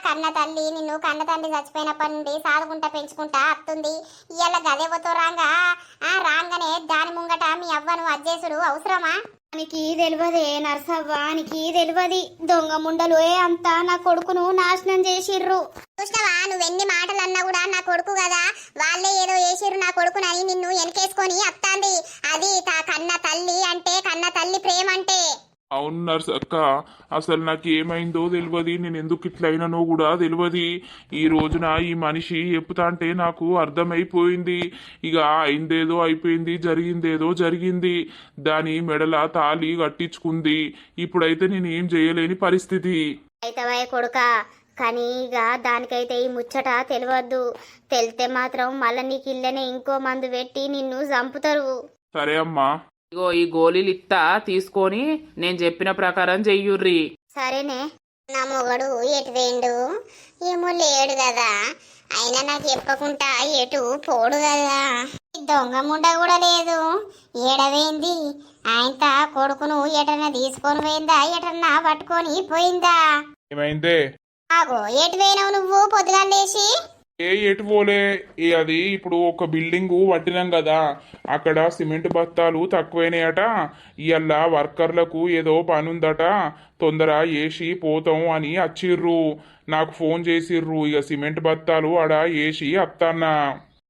కన్న తల్లి నిన్ను కన్న తల్లి చచ్చిపోయినప్పటి నుండి సాదుకుంటా పెంచుకుంటా అత్తుంది. ఇవాళ గదేవతో రాగానే దాని ముంగట మీ అవ్వను అజ్జేసుడు అవసరమా? నీకు తెలియదే నర్సవ్వానికి తెలియదు. దొంగ ముండలు అంతా నా కొడుకును నాశనం చేసిర్రు. చూసినవా నువ్వెన్ని మాటలు అన్నా కూడా నా కొడుకు కదా, వాళ్ళే ఏదో చేసిర్రు నా కొడుకునని నిన్ను వెనకేసుకొని అత్తాంది. అది కన్న తల్లి అంటే కన్న తల్లి ప్రేమ అంటే. అవును నర్స్ అక్క, అసలు నాకు ఏమైందో తెలియదు. నేను ఎందుకు ఇట్లా అయినానో కూడా తెలియదు. ఈ రోజున ఈ మనిషి చెప్తా అంటే నాకు అర్థమైపోయింది. ఇక అయిందేదో అయిపోయింది, జరిగిందేదో జరిగింది. దాని మెడల తాళి కట్టించుకుంది. ఇప్పుడైతే నేను ఏం చేయలేని పరిస్థితి. అయితే కొడుక కానీ ఇక దానికైతే ఈ ముచ్చట తెలియద్దు. తెలితే మాత్రం మళ్ళీ నీకు ఇల్లనే ఇంకో మందు పెట్టి నిన్ను చంపుతారు. సరే అమ్మా. ఇగో ఈ గోళీలు ఇత్తా తీసుకొని నేను చెప్పిన ప్రకారం చెయ్యుర్రి. సరేనే. నా మొగడు ఎటు వేండు ఏమో లేడు కదా, అయినా నాకు చెప్పకుండా ఎటు పోడు కదా. దొంగ ముండ కూడా లేదు. ఏడవేంది ఆయనత కొడుకును ఎటన్నా తీసుకొని పోయిందా ఎటన్నా పట్టుకొని పోయిందా? ఏమైందే? ఆగో ఎటు వేయనావు నువ్వు పొద్దుగా లేచి? ఎటు పోలే. అది ఇప్పుడు ఒక బిల్డింగ్ పట్టినాం కదా, అక్కడ సిమెంట్ బస్తాలు తక్కువైనాయట. ఇవాళ వర్కర్లకు ఏదో పని ఉందట, తొందర వేసి పోతాం అని వచ్చిర్రు. నాకు ఫోన్ చేసిర్రు. ఇక సిమెంట్ బస్తాలు ఆడ వేసి అత్తన్నా.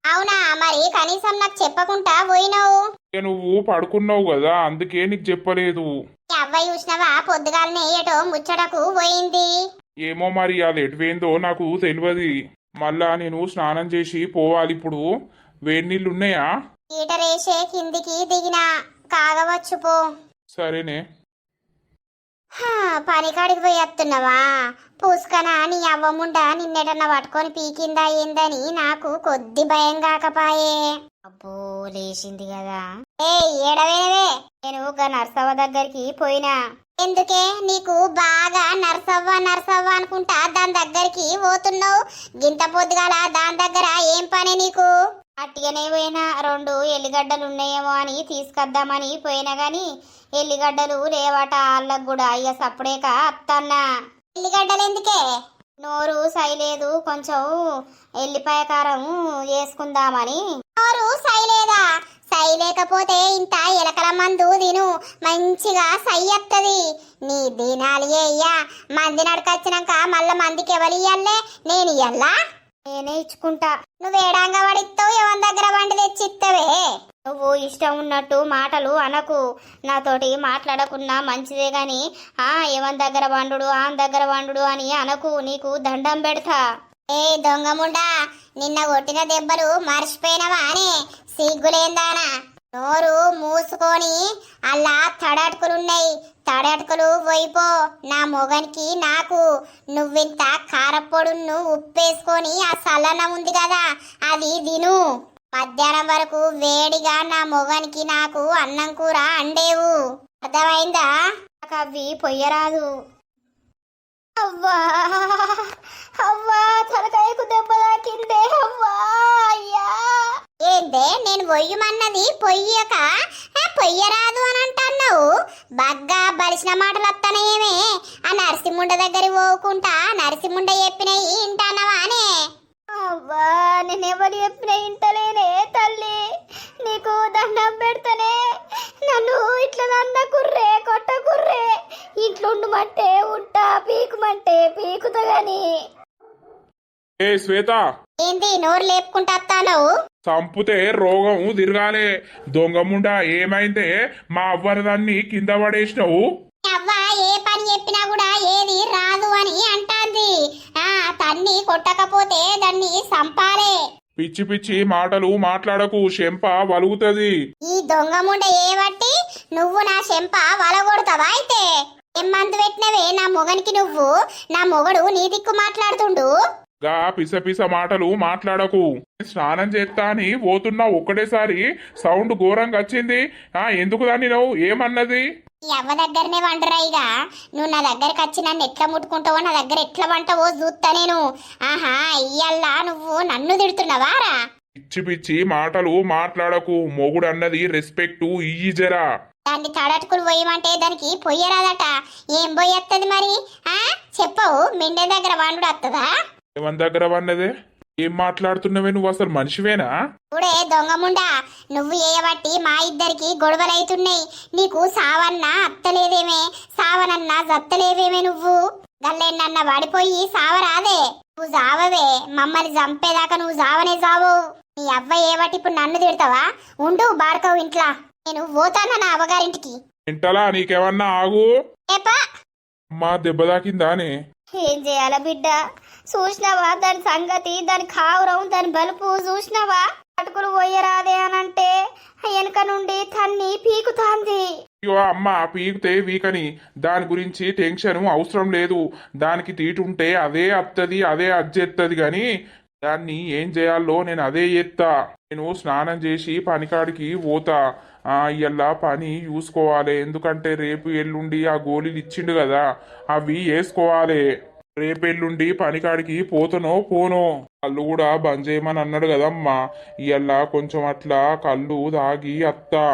అవునా? మరి కనీసం నాకు చెప్పకుండా పోయినావు. నువ్వు పడుకున్నావు కదా అందుకే నీకు చెప్పలేదు. అబ్బాయి చూసినవా పొద్దుగాలనే ఏటో ముచ్చటకు పోయింది. ఏమో మరి అది ఎటు పోయిందో నాకు తెలియదు. మళ్ళా నేను స్నానం చేసి పోవాలి. ఇప్పుడు వేడి నీళ్ళు ఉన్నాయా? ఈటరేసే కిందికి దిగినా కాగవచ్చు పో. సరేనే. పనికాడికి పోయి వస్తున్నావా? పూసుకనా నీ అవ్వముండ నిన్నెటన్నా పట్టుకొని పీకిందా ఏందని నాకు కొద్ది భయం కాకపాయే. అబ్బో లేచింది కదా. ఏడవేవే నేను నర్సవ్వ దగ్గరికి పోయినా. ఎందుకే? నీకు బాగా నర్సవ్వ అనుకుంటా దాని దగ్గరికి పోతున్నావు. గింత పొద్దుగాల దాని దగ్గర ఏం పని నీకు? అట్టిగానే పోయినా 2 ఎల్లిగడ్డలు ఉన్నాయేమో అని తీసుకొద్దామని పోయినా గాని ఎల్లిగడ్డలు లేవట వాళ్ళకు కూడా. ఇక సప్పుడేక అత్తన్నా. ఎల్లిగడ్డలు ఎందుకే? నోరు సైలేదు, కొంచెం ఎల్లిపాయ కారం వేసుకుందామని. నోరు సైలేదా? సై లేకపోతే ఇంత ఎలకల మందు తిను, మంచిగా సై వత్తది. నీ దినాలి అయ్యా, మంది నడకొచ్చినాక మళ్ళా మందికి ఎవరు ఇయ్యాలే? నేను ఇయ్యల్లా? నేనే ఇచ్చుకుంటా. నువ్వేడాంగా పడిస్తావు, ఎవరి దగ్గర వండి తెచ్చి ఇత్తవే? నువ్వు ఇష్టం ఉన్నట్టు మాటలు అనకు, నాతోటి మాట్లాడకున్నా మంచిదే గాని ఎవరి దగ్గర వండుడు ఆన్ దగ్గర వండుడు అని అనకు, నీకు దండం పెడతా. ఏ దొంగముండా, నిన్న కొట్టిన దెబ్బలు మర్చిపోయినవా అని? సిగ్గులేందానా? నోరు మూసుకొని అలా తడటుకులున్నాయి, తడటుకులు పోయిపో. నా మొగనికి నాకు నువ్వింత కారప్పొడును ఉప్పేసుకొని ఆ సల్లన్నం ఉంది కదా అది తిను. మధ్యాహ్నం వరకు వేడిగా నా మొగనికి నాకు అన్నం కూర అండేవు, అర్థమైందా? నాకు అవి పొయ్యరాదు. అవ్వా అవ్వా, తలకాయకు దెబ్బ తాకిందే అవ్వా. అయ్యా ఏందే నేను పొయ్యమన్నది? పొయ్యక పొయ్యరాదు అని అంటున్నావు. బగ్గా బలిసిన మాటలు వస్తానేమే. ఆ నరసింహుండ దగ్గర పోకుంటా నరసింహుండ చెప్పినవి వింటానవా అనే? అవ్వా, నేనెవరు చెప్పిన ఇంటలేనే తల్లి, నీకు దండం పెడతానే. నన్ను ఇట్లా దండకుర్రే కొట్టకుర్రే, ఇంట్లో ఉండమంటే ఉంటా, పీకుమంటే పీకుతా గాని. ఏ శ్వేత, ఏంది నోరు లేపుకుంటా వస్తావు? చంపుతే రోగం తిరగాలే. దొంగముండా ఏమైందే? మా అవ్వరదాన్ని కింద పడేసినావు. అవ్వ ఏ పని చెప్పినా కూడా ఏది రాదు అని అంటాంది. తన్ని కొట్టకపోతే దాన్ని సంపాలే. పిచ్చి పిచ్చి మాటలు మాట్లాడకు, చెంప వలుగుతది. ఈ దొంగముండ ఏ బట్టి నువ్వు నా చెంప వలగొడతావా? అయితే ఏం మందు పెట్టినవే నా మొగనికి నువ్వు? నా మొగడు నీ దిక్కు మాట్లాడుతుండు. గా పిస పిస మాటలు మాట్లాడకు. స్నానం చేస్తా అని పోతున్నా, ఒక్కటేసారి సౌండ్ ఘోరంగా వచ్చింది. ఎందుకు దాన్ని నువ్వు ఏమన్నది? ఈ అవ్వ దగ్గరనే వండరాయిగా. నువ్వు నా దగ్గరకు వచ్చి నన్ను ఎట్లా ముట్టుకుంటావో, నా దగ్గర ఎట్లా వంటవో చూస్తా నేను. ఆహా, ఇయ్యల్లా నువ్వు నన్ను తిడుతున్నావారా? పిచ్చి పిచ్చి మాటలు మాట్లాడకు. మొగుడు అన్నది రెస్పెక్ట్ ఇయ్యి జరా. దాన్ని తడటుకులు పోయమంటే దానికి పొయ్యరాదట. ఏం పోయేత్తది మరి? చెప్పవు, మిండే దగ్గర వండు వస్తుందా? ఏమని దగ్గర వన్నదే? ఏం మాట్లాడుతున్నావే నువ్వు? అసలు మనిషివేనా? చూడే దొంగముండా, నువ్వు ఏయబట్టి మా ఇద్దరికి గొడవలైతున్నాయి. నీకు సావన్నా అత్తలేదేమే, సావనన్నా జత్తలేవేమే. నువ్వు గల్లెన్నన్నా పడిపోయి సావరాదే. నువ్వు జావవే, మమ్మల్ని చంపేదాకా నువ్వు జావనే జావు. నీ అవ్వ ఏబట్టి ఇప్పుడు నన్ను తిడతావా? ఉండు బాడుకోవు ఇంట్లా, నేను పోతానా నా అవ్వగారింటికి. ఇంటలా నీకేమన్నా ఆగు. ఏపా అమ్మా, దెబ్బ తాకిందానే? ఏం చేయాల బిడ్డ? చూసినావా దాని సంగతి, దాని కావురం, దాని బలుపు చూసినావా? అటుకులు పోయరాదే అనంటే వెనక నుండి తన్ని పీకుతాంది. అయ్యో అమ్మ, పీకితే వీకని దాని గురించి టెన్షన్ అవసరం లేదు. దానికి తీటుంటే అదే అత్తది, అదే అజ్జెత్తది గాని దాన్ని ఏం చేయాలో నేను అదే చేస్తా. నేను స్నానం చేసి పనికాడికి పోతా. ఇయ్యల్లా పని చూసుకోవాలి, ఎందుకంటే రేపు ఎల్లుండి ఆ గోళీలు ఇచ్చిండు కదా అవి వేసుకోవాలి. రేపు ఎల్లుండి పనికాడికి పోతానో పోనో. కళ్ళు కూడా బంద్ చేయమని అన్నాడు కదమ్మా. ఇయ్యల్లా కొంచెం అట్లా కళ్ళు తాగి అత్తా.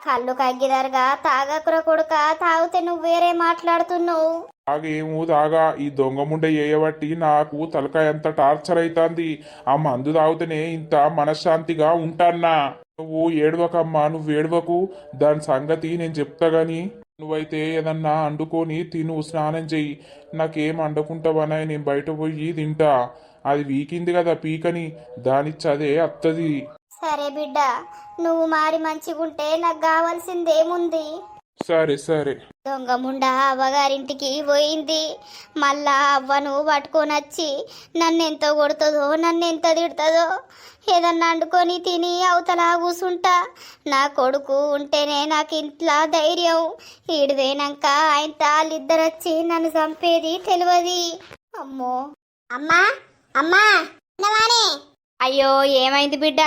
కళ్ళు కగ్గిదారుగా తాగకుర కొడుక, తాగితే నువ్వు వేరే మాట్లాడుతున్నావు. తాగేమో తాగా, ఈ దొంగముండ చేయబట్టి నాకు తలకాయ ఎంత టార్చర్ అవుతుంది. ఆ మందు తాగితేనే ఇంత మనశ్శాంతిగా ఉంటాన్నా. నువ్వు ఏడవకమ్మా, నువ్వు ఏడవకు. దాని సంగతి నేను చెప్తా గాని నువ్వైతే ఏదన్నా అండుకొని తిను, స్నానం చెయ్యి. నాకేం అండుకుంటావనా, నేను బయట పోయి తింటా. అది వీకింది కదా పీకని, దానిచ్చదే అత్తది. సరే బిడ్డ, నువ్వు మారి మంచిగుంటే నాకు కావాల్సిందేముంది. సరే సరే. దొంగముండ అవ్వగారింటికి పోయింది. మళ్ళా అవ్వను పట్టుకొని వచ్చి నన్నెంత కొడుతుందో, నన్నెంత తిడుతుందో. ఏదన్నా వండుకొని తిని అవతలా కూసుంటా. నా కొడుకు ఉంటేనే నాకు ఇంట్లో ధైర్యం. ఈడిపోయినాక ఆయన వాళ్ళిద్దరు వచ్చి నన్ను చంపేది తెలియదు. అమ్మో అమ్మా అమ్మా నవానే. అయ్యో, ఏమైంది బిడ్డ?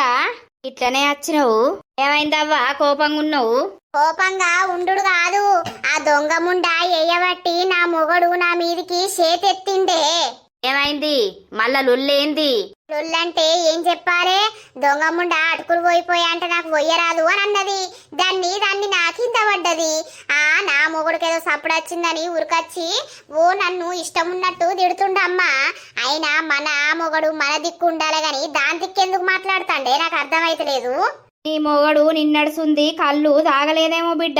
ఇట్లనే వచ్చినావు? ఏమైందవ్వా, కోపంగా ఉన్నావు? కోపంగా ఉండు కాదు, ఆ దొంగముండ ఎయ్యబట్టి నా మొగడు నా మీదికి చేతెత్తిండే. ఏమైంది మళ్ళా లొల్లేంది? లొల్లంటే ఏం చెప్పారే? దొంగముండ అటుకులు పోయిపోయా అంటే నాకు పోయరాదు అని అన్నది. దాన్ని నా కింద పడ్డది. నా మొగుడికి ఏదో సప్పుడు వచ్చిందని ఉరికొచ్చి ఓ నన్ను ఇష్టం ఉన్నట్టు తిడుతుండమ్మా. అయినా మన మొగడు మన దిక్కు ఉండాలి గాని దాని దిక్కెందుకు మాట్లాడుతాండే నాకు అర్థమైతలేదు. నీ మొగడు నిన్నడుసుంది కళ్ళు తాగలేదేమో బిడ్డ.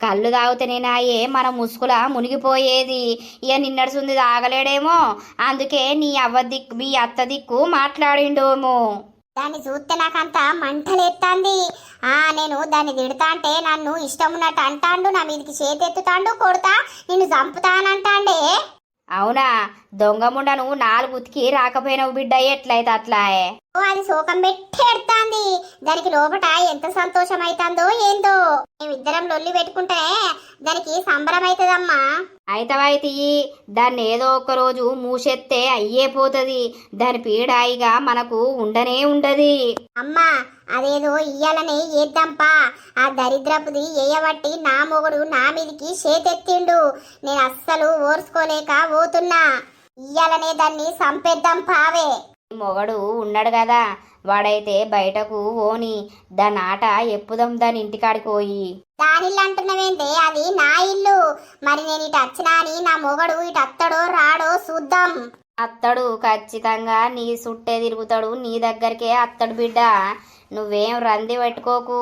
కళ్ళు తాగితేనేనాయే మన ముసుగుల మునిగిపోయేది. ఇక నిన్నడుసుంది తాగలేడేమో, అందుకే నీ అవ్వ దిక్కు మీ అత్త దిక్కు మాట్లాడిండోమో. దాన్ని చూస్తే నాకంతా మంటలేస్తాంది. నేను దాన్ని తిడతా అంటే నన్ను ఇష్టం ఉన్నట్టు అంటాండు, నా మీదకి చేతెత్తుతాండు, కొడతా నిన్ను చంపుతానంటాండే. అవునా? దొంగముండను 4 ఉతికి రాకపోయినావు బిడ్డ, ఎట్లయితే అట్లా. అది శోకం పెట్టేడుతాంది. దానికి లోపట ఎంత సంతోషం అవుతుందో ఏందో. మేమిద్దరం లొల్లి పెట్టుకుంటే దానికి సంబరం అవుతుందమ్మా. అయితవైతే దాన్ని ఏదో ఒక రోజు మూసెత్తే అయ్యే పోతుంది. దాని పీడాయిగా మనకు ఉండనే ఉండది. అమ్మా అదేదో ఇయ్యాలనే ఏద్దాంపా. ఆ దరిద్రపుది ఏయబట్టి నా మొగుడు నా మీదికి చేతెత్తిండు. నేను అస్సలు ఓర్చుకోలేక పోతున్నా. ఇయ్యాలనే దాన్ని సంపేద్దాం పావే. మొగడు ఉన్నాడు కదా, వాడైతే బయటకు ఓని దాని ఆట ఎప్పుదాం దాని ఇంటికాడికి పోయి. దానిల్లు అంటున్నవేందే? అది నా ఇల్లు. మరి నేను ఇటు వచ్చినా అని నా మొగడు ఇటు అత్తడో రాడో చూద్దాం. అత్తడు, ఖచ్చితంగా నీ సుట్టే తిరుగుతాడు, నీ దగ్గరికే అత్తడు బిడ్డ. నువ్వేం రంది పెట్టుకోకు.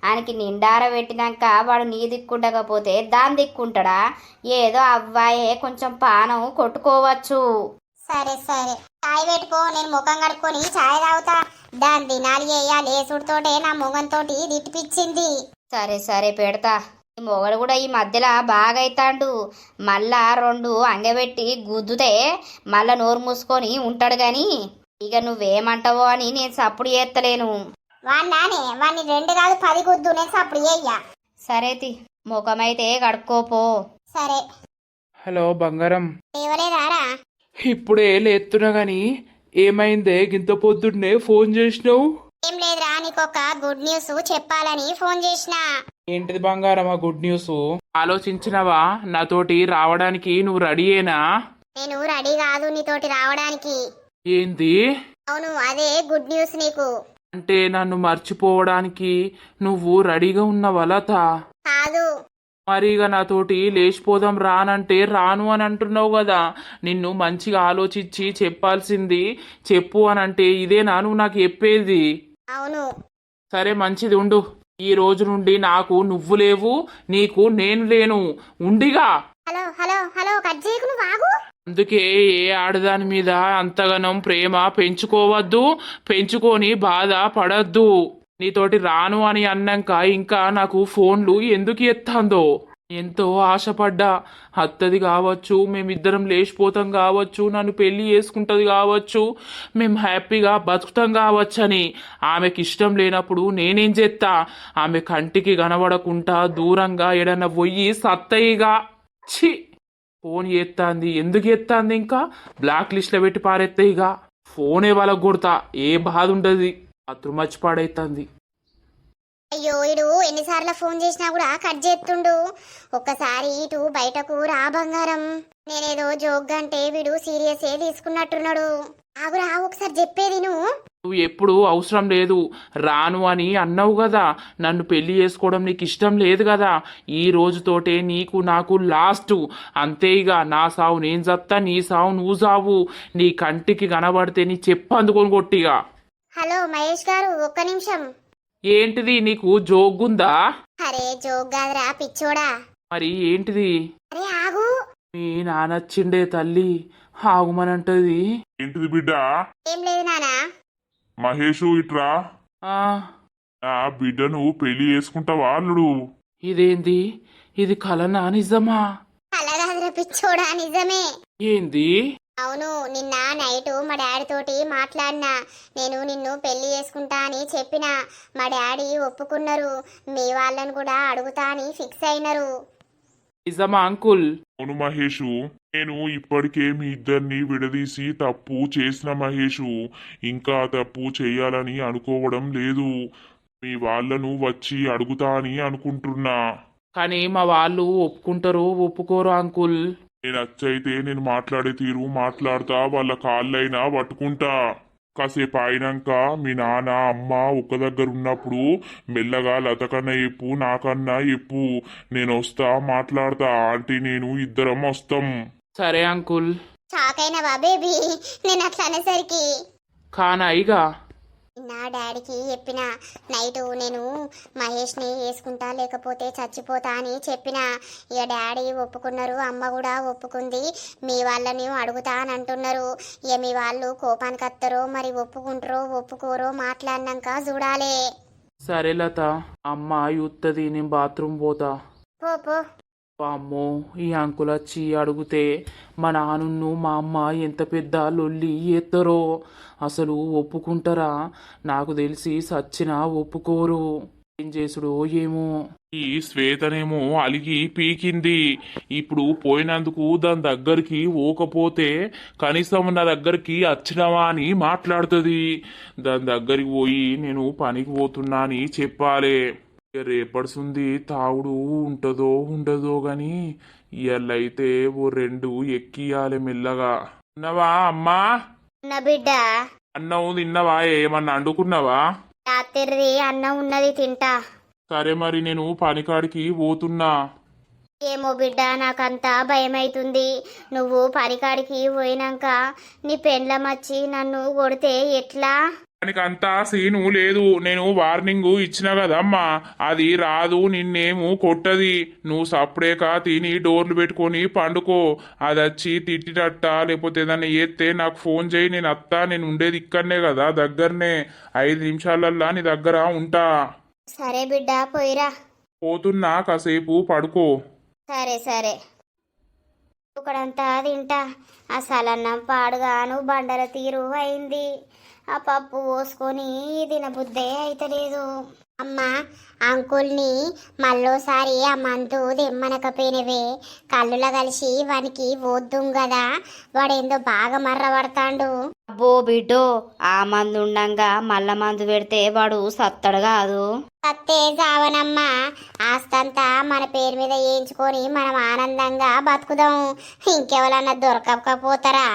ఆయనకి నిండార పెట్టినాక వాడు నీ దిక్కుండకపోతే దాని దిక్కుంటాడా? ఏదో అవ్వాయే కొంచెం పానం కొట్టుకోవచ్చు. సరే సరే చాయ్ పెట్టుకో, నేను ముఖం కడుక్కొని చాయ్ తాగుతా. దాని దినాలి లేసుడితోటే నా ముఖంతోటి దిట్టిపిచ్చింది. సరే సరే పెడతా. ఈ మొగడు కూడా ఈ మధ్యలో బాగా అవుతాడు. మళ్ళా 2 అంగబెట్టి గుద్దుతే మళ్ళా నోరు మూసుకొని ఉంటాడు గాని ఇక నువ్వేమంటావో అని నేను సప్పుడు చేస్తలేను. వాడినానే వాడిని 2 కాదు 10 గుద్దు, నేను సప్పుడు చెయ్యా. సరే తి ముఖమైతే కడుక్కోపో. సరే. హలో బంగారం, లేవలేదారా? ఇప్పుడే లేస్తున్నా గాని ఏమైందే గింత పొద్దున్నే ఫోన్ చేసినావు? ఏం లేదురా, నీకొక గుడ్ న్యూస్ చెప్పాలని ఫోన్ చేసిన. ఏంటిది బంగారం ఆ గుడ్ న్యూస్? ఆలోచించినవా నాతోటి రావడానికి? నువ్వు రెడీయేనా? నేను రెడీ కాదు నీతోటి రావడానికి. ఏంది? అవును, అదే గుడ్ న్యూస్ నీకు. అంటే నన్ను మర్చిపోవడానికి నువ్వు రెడీగా ఉన్నవా లత? కాదు. మరి ఇక నాతోటి లేచిపోదాం రానంటే రాను అని అంటున్నావు కదా. నిన్ను మంచిగా ఆలోచించి చెప్పాల్సింది చెప్పు అని అంటే ఇదేనా నువ్వు నాకు చెప్పేది? అవును. సరే మంచిది ఉండు. ఈ రోజు నుండి నాకు నువ్వు లేవు, నీకు నేను లేను. ఉండిగా. హలో హలో హలో కట్ చేయకు, నువ్వు ఆగు. అందుకే ఏ ఆడదాని మీద అంతగానం ప్రేమ పెంచుకోవద్దు, పెంచుకొని బాధ పడద్దు. నీతోటి రాను అని అన్నాక ఇంకా నాకు ఫోన్లు ఎందుకు ఎత్తాందో. ఎంతో ఆశపడ్డా, అత్తది కావచ్చు, మేమిద్దరం లేచిపోతాం కావచ్చు, నన్ను పెళ్లి చేసుకుంటది కావచ్చు, మేము హ్యాపీగా బతుకుతాం కావచ్చని. ఆమెకి ఇష్టం లేనప్పుడు నేనేం చేస్తా? ఆమె కంటికి కనబడకుండా దూరంగా ఎడన్నా పోయి సత్తయిగా. ఛీ, ఫోన్ ఎత్తాంది. ఎందుకు ఎత్తాంది? ఇంకా బ్లాక్ లిస్ట్లో పెట్టి పారెత్తాయిగా. ఫోనే వాళ్ళకు కొడతా, ఏ బాధ ఉండదు. అతను మర్చిపాడైతుంది. అయ్యో ఇడు ఎన్నిసార్లు ఫోన్ చేసినా కూడా కట్ చేస్తుండు. ఒక్కసారి ఇటు బయటకు రా బంగారం. నేనేదో జోక్ అంటే వీడు సీరియస్ తీసుకున్నట్టున్నాడు. ఆగురా, ఒకసారి చెప్పేది నువ్వు ఎప్పుడు అవసరం లేదు రాను అని అన్నావు కదా. నన్ను పెళ్లి చేసుకోవడం నీకు ఇష్టం లేదు కదా. ఈ రోజుతోటే నీకు నాకు లాస్ట్. అంతే ఇక. నా సావు నేను చత్తా, నీ సావు నువ్వు సావు. నీ కంటికి కనబడితే నీ చెప్పు అందుకొని కొట్టిగా. హలో మహేష్ గారు, ఒక్క నిమిషం. ఏంటిది? నీకు జోగుందా? అరే జోక్ కాదురా పిచ్చోడా. మరి ఏంటిది? అరే ఆగు. మీ నానొచ్చిండే తల్లి, ఆగుమనంటది. ఏంటిది బిడ్డ? ఏం లేదు నానా. మహేషు ఇట్రా. నా బిడ్డను పెళ్లి చేసుకుంటావా అల్లుడు? ఇదేంది? ఇది కలనా నిజమా? అలా కాదురా పిచ్చోడా, నిజమే. ఏంది? అవును, నిన్న నైట్ మా డాడీ తోటి మాట్లాడినా. నేను నిన్ను పెళ్లి చేసుకుంటా అని చెప్పిన. మా డాడీ ఒప్పుకున్నారు. మీ వాళ్ళని కూడా అడుగుతా అని ఫిక్స్ అయినారు. నిజమా అంకుల్? అవును మహేషు, నేను ఇప్పటికే మీ ఇద్దరిని విడదీసి తప్పు చేసిన మహేషు. ఇంకా తప్పు చేయాలని అనుకోవడం లేదు. మీ వాళ్ళను వచ్చి అడుగుతా అని అనుకుంటున్నా. కానీ మా వాళ్ళు ఒప్పుకుంటారు ఒప్పుకోరు అంకుల్. నేను అచ్చయితే నేను మాట్లాడే తీరు మాట్లాడతా, వాళ్ళ కాళ్ళైనా పట్టుకుంటా. కాసేపు అయినాక మీ నాన్న అమ్మ ఒక్క దగ్గర ఉన్నప్పుడు మెల్లగా లతకన్నా చెప్పు, నాకన్నా చెప్పు. నేను వస్తా, మాట్లాడతా. ఆంటీ నేను ఇద్దరం వస్తాం. సరే అంకుల్. షాక్ అయినవా బేబీ నేను అట్లా అనేసరికి? కానా ఇక నా డాడీకి చెప్పిన నైటు నేను మహేష్ని వేసుకుంటా లేకపోతే చచ్చిపోతా అని చెప్పిన. ఇక డాడీ ఒప్పుకున్నారు, అమ్మ కూడా ఒప్పుకుంది. మీ వాళ్ళని అడుగుతా అని అంటున్నారు. ఇక మీ వాళ్ళు కోపానికి వస్తారో మరి ఒప్పుకుంటారో ఒప్పుకోరో మాట్లాడినాక చూడాలి. సరే లత, అమ్మ యూత్తది, నేను బాత్రూమ్ పోతా. పో పో. అమ్మో, ఈ అంకుల్ వచ్చి అడిగితే మా నాన్ను మా అమ్మ ఎంత పెద్ద లొల్లి ఎత్తరో. అసలు ఒప్పుకుంటారా? నాకు తెలిసి సచ్చినా ఒప్పుకోరు. ఏం చేసుడో ఏమో. ఈ శ్వేతనేమో అలిగి పీకింది. ఇప్పుడు పోయినందుకు దాని దగ్గరికి పోకపోతే కనీసం నా దగ్గరికి వచ్చినవా అని మాట్లాడుతుంది. దాని దగ్గరికి పోయి నేను పనికి పోతున్నా అని చెప్పాలి. రేపడుసుంది తాగుడు ఉంటదో ఉండదో గాని ఇయ్యాలైతే ఓ 2 ఎక్కియాలి మెల్లగా. ఉన్నవా అమ్మా? నా బిడ్డ అన్నం తిన్నవా? ఏమన్నా అండుకున్నావా? రాత్రి అన్నం ఉన్నది తింటా. సరే మరి నేను పనికాడికి పోతున్నా. ఏమో బిడ్డ నాకంతా భయం అవుతుంది. నువ్వు పనికాడికి పోయినాక నీ పెండ్లం వచ్చి నన్ను కొడితే ఎట్లా? దానికంతా సీను లేదు. నేను వార్నింగ్ ఇచ్చిన కదమ్మా, అది రాదు, నిన్నేమో కొట్టది. నువ్వు సప్పుడేక తిని డోర్లు పెట్టుకొని పండుకో. అది వచ్చి తిట్టినట్ట లేకపోతే ఏదన్నా చేస్తే నాకు ఫోన్ చేయి, నేను అత్తా. నేను ఉండేది ఇక్కడనే కదా దగ్గరనే, 5 నిమిషాలల్లా నీ దగ్గర ఉంటా. సరే బిడ్డ పోయిరా. పోతున్నా, కాసేపు పడుకో. సరే సరే. ఇక్కడంతా తింటా. అసలన్నం పాడుగాను బండల తీరు అయింది. ఆ పప్పు పోసుకొని తినబుద్దే అయితలేదు. అమ్మ అంకుల్ని మళ్ళోసారి ఆ మందు దెమ్మనకపోయినవే. కళ్ళులో కలిసి వానికి పోద్దుం కదా, వాడేందో బాగా మర్రపడతాండు. అబ్బో బిడ్డో, ఆ మందు ఉండంగా మళ్ళా మందు పెడితే వాడు సత్తడు కాదు. సత్తే జావనమ్మ, ఆస్తంతా మన పేరు మీద వేయించుకొని మనం ఆనందంగా బతుకుదాం. ఇంకెవరన్నా దొరకకపోతారా?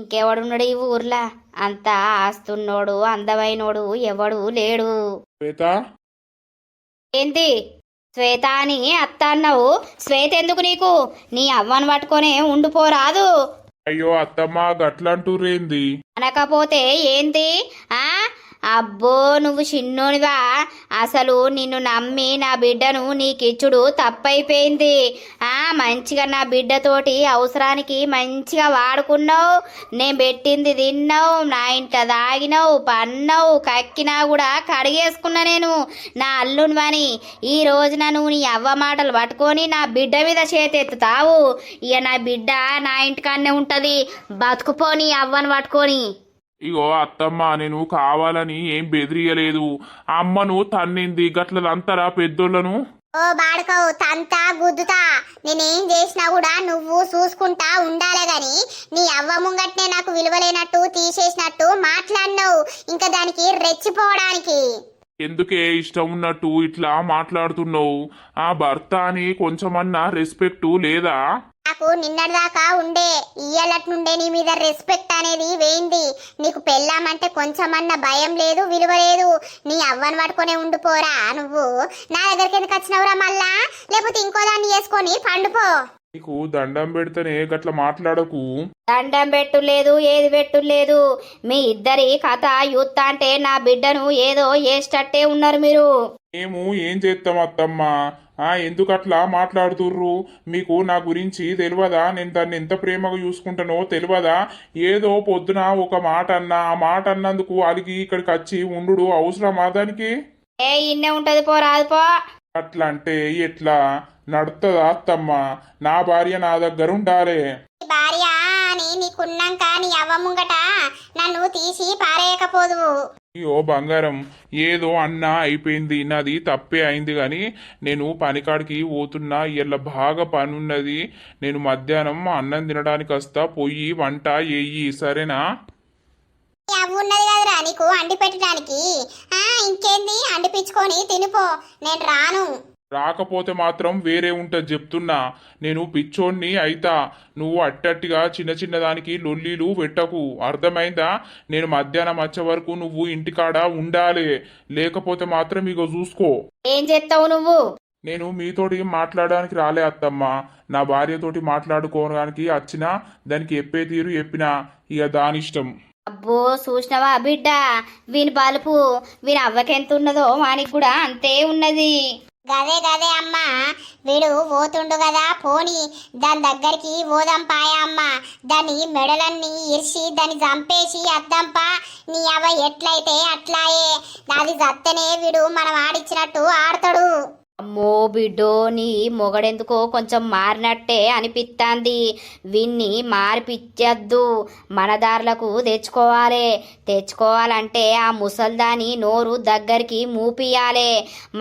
ఇంకెవడున్నాడు ఈ ఊర్లా? అంతా ఆస్తున్నోడు అందమైనోడు ఎవడు లేడు. శ్వేత, ఏంటి శ్వేత అని అత్త అన్నావు? శ్వేత ఎందుకు నీకు? నీ అవ్వను పట్టుకొనే ఉండిపోరాదు. అయ్యో అత్తమ్మ గట్లంటూరేంది? అనకపోతే ఏంది? ఆ అబ్బో నువ్వు చిన్నోనివా? అసలు నిన్ను నమ్మి నా బిడ్డను నీకిచ్చుడు తప్పైపోయింది. మంచిగా నా బిడ్డతోటి అవసరానికి మంచిగా వాడుకున్నావు. నేను పెట్టింది తిన్నావు, నా ఇంట తాగినావు, పన్నావు, కక్కినా కూడా కడిగేసుకున్నా నేను నా అల్లునివని. ఈ రోజున నువ్వు నీ అవ్వ మాటలు పట్టుకొని నా బిడ్డ మీద చేతెత్తుతావు. ఇక నా బిడ్డ నా ఇంటికాన్నే ఉంటది, బతుకుపో నీ అవ్వను పట్టుకొని. ఇగో అత్తమ్మ, నేను కావాలని ఏం బెదిరియలేదు. అమ్మను తన్నింది, గట్లంతరా పెద్దోళ్ళను. ఓ బాడుకోవు తంతా గుద్దుతా. నేనేం చేసినా కూడా నువ్వు చూసుకుంటా ఉండాలే గాని నీ అవ్వ ముంగట్నే నాకు విలువలేనట్టు తీసేసినట్టు మాట్లాడినావు. ఇంకా దానికి రెచ్చిపోవడానికి ఎందుకే ఇష్టం ఉన్నట్టు ఇట్లా మాట్లాడుతున్నావు? ఆ భర్త అని కొంచెమన్నా రెస్పెక్టు లేదా? నాకు నిన్నటిదాకా ఉండే, ఇయ్యాలట్నుండే నీ మీద రెస్పెక్ట్ అనేది వేయింది. నీకు పెళ్ళామంటే కొంచెమన్నా భయం లేదు, విలువ లేదు. నీ అవ్వను పట్టుకునే ఉండిపోరా నువ్వు. నా దగ్గరికి ఎందుకు వచ్చినవురా మళ్ళా? లేకపోతే ఇంకో దాన్ని చేసుకొని పండుపో. నీకు దండం పెడితేనే గట్ల మాట్లాడకు. దండం పెట్టులేదు, ఏది పెట్టులేదు. మీ ఇద్దరి కథ యూత్ అంటే నా బిడ్డను ఏదో చేసేటట్టే ఉన్నారు మీరు. మేము ఏం చేస్తాం అత్తమ్మ? ఎందుకట్లా మాట్లాడుతుర్రు? మీకు నా గురించి తెలియదా? నేను దాన్ని ఎంత ప్రేమగా చూసుకుంటానో తెలియదా? ఏదో పొద్దున ఒక మాట అన్నా, ఆ మాట అన్నందుకు అలిగి ఇక్కడికి వచ్చి ఉండు అవసరమా దానికి? ఇన్నే ఉంటది పో, రాదు పో. అట్లా అంటే ఎట్లా నడుతుందా అత్తమ్మ? నా భార్య నా దగ్గర ఉండాలి. భార్య అని నీకున్నాక నీ అవ్వ ముంగట నన్ను తీసి పారేయకపోదు. అయ్యో బంగారం, ఏదో అన్నా అయిపోయింది, నాది తప్పే అయింది. కానీ నేను పనికాడికి పోతున్నా, ఇలా బాగా పని ఉన్నది. నేను మధ్యాహ్నం అన్నం తినడానికి వస్తా, పోయి వంట చెయ్యి, సరేనా? అవ్వ ఉన్నది కదరా నీకు అండి పెట్టడానికి. ఇంకేంది, అండిపించుకొని తినిపో, నేను రాను. రాకపోతే మాత్రం వేరే ఉంటది చెప్తున్నా. నేను పిచ్చోన్ని అయితా. నువ్వు అట్టట్టిగా చిన్న చిన్న దానికి లొల్లీలు పెట్టకు, అర్థమైందా? నేను మధ్యాహ్నం వచ్చే వరకు నువ్వు ఇంటికాడ ఉండాలి, లేకపోతే మాత్రం ఇగో చూసుకో. ఏం చేస్తావు నువ్వు? నేను మీతోటి మాట్లాడడానికి రాలే అత్తమ్మ, నా భార్యతోటి మాట్లాడుకోవడానికి వచ్చినా దానికి చెప్పే తీరు చెప్పినా, ఇక దానిష్టం. అబ్బో చూసినవా బిడ్డ, వీని బలుపు వీని అవ్వకెంత ఉన్నదో వానికి కూడా అంతే ఉన్నది. గదే గదే అమ్మా, వీడు పోతుండు కదా, పోని దాని దగ్గరికి పోదాం పాయా అమ్మ. దాని మెడలన్నీ ఇరిసి దాన్ని చంపేసి అద్దంపా. నీ అవ ఎట్లయితే అట్లాయే, అది జత్తనే వీడు మనం ఆడిచ్చినట్టు ఆడతాడు. అమ్మో బిడ్డో, నీ మొగడెందుకో కొంచెం మారినట్టే అనిపిస్తాంది. విన్ని మారిపిచ్చద్దు, మన దారులకు తెచ్చుకోవాలంటే ఆ ముసల్దాని నోరు దగ్గరికి మూపియాలే.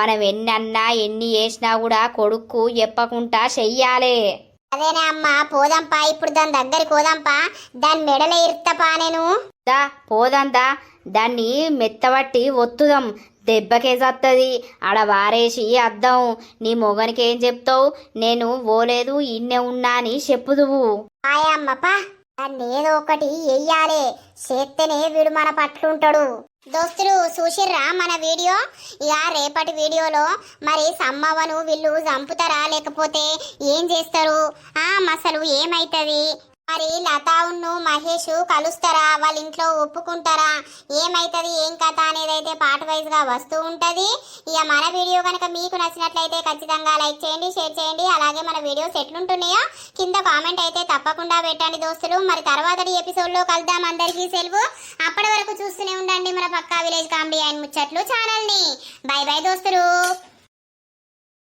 మనం ఎన్నన్నా ఎన్ని చేసినా కూడా కొడుక్కు చెప్పకుండా చెయ్యాలే. అదేనే అమ్మా, పోదాంపా, ఇప్పుడు దాని దగ్గరికి పోదాంపా. దాని మెడలే ఇర్తపా నేను. దా పోదందా, దాన్ని మెత్తబట్టి ఒత్తుదాం, దెబ్బకే సత్తది. ఆడ వారేసి అద్దాం. నీ మొగనికి ఏం చెప్తావు? నేను ఓలేదు ఇన్నే ఉన్నా అని చెప్పుదువు. ఆయమ్మపా, దాన్ని ఏదో ఒకటి వెయ్యాలి, చేస్తేనే వీడు మన పట్లుంటాడు. దోస్తులు చూసిర్రా మన వీడియో? ఇక రేపటి వీడియోలో మరి సమ్మవ్వను వీళ్ళు చంపుతారా లేకపోతే ఏం చేస్తారు, అసలు ఏమైతుంది, మరి లతావును మహేష్ కలుస్తారా, వాళ్ళ ఇంట్లో ఒప్పుకుంటారా, ఏమైతుంది ఏం కథ అనేది అయితే పార్ట్ వైజ్ గా వస్తూ ఉంటది. ఇక మన వీడియో కనుక మీకు నచ్చినట్లయితే ఖచ్చితంగా లైక్ చేయండి, షేర్ చేయండి. అలాగే మన వీడియోస్ ఎట్లుంటున్నాయో కింద కామెంట్ అయితే తప్పకుండా పెట్టండి దోస్తులు. మరి తర్వాతటి ఎపిసోడ్ లో కలుద్దాం. అందరికీ సెలవు. అప్పటి వరకు చూస్తూనే ఉండండి మన పక్కా విలేజ్ కామెడీ అండ్ ముచ్చట్లు ఛానల్ ని. బై బై దోస్తులు.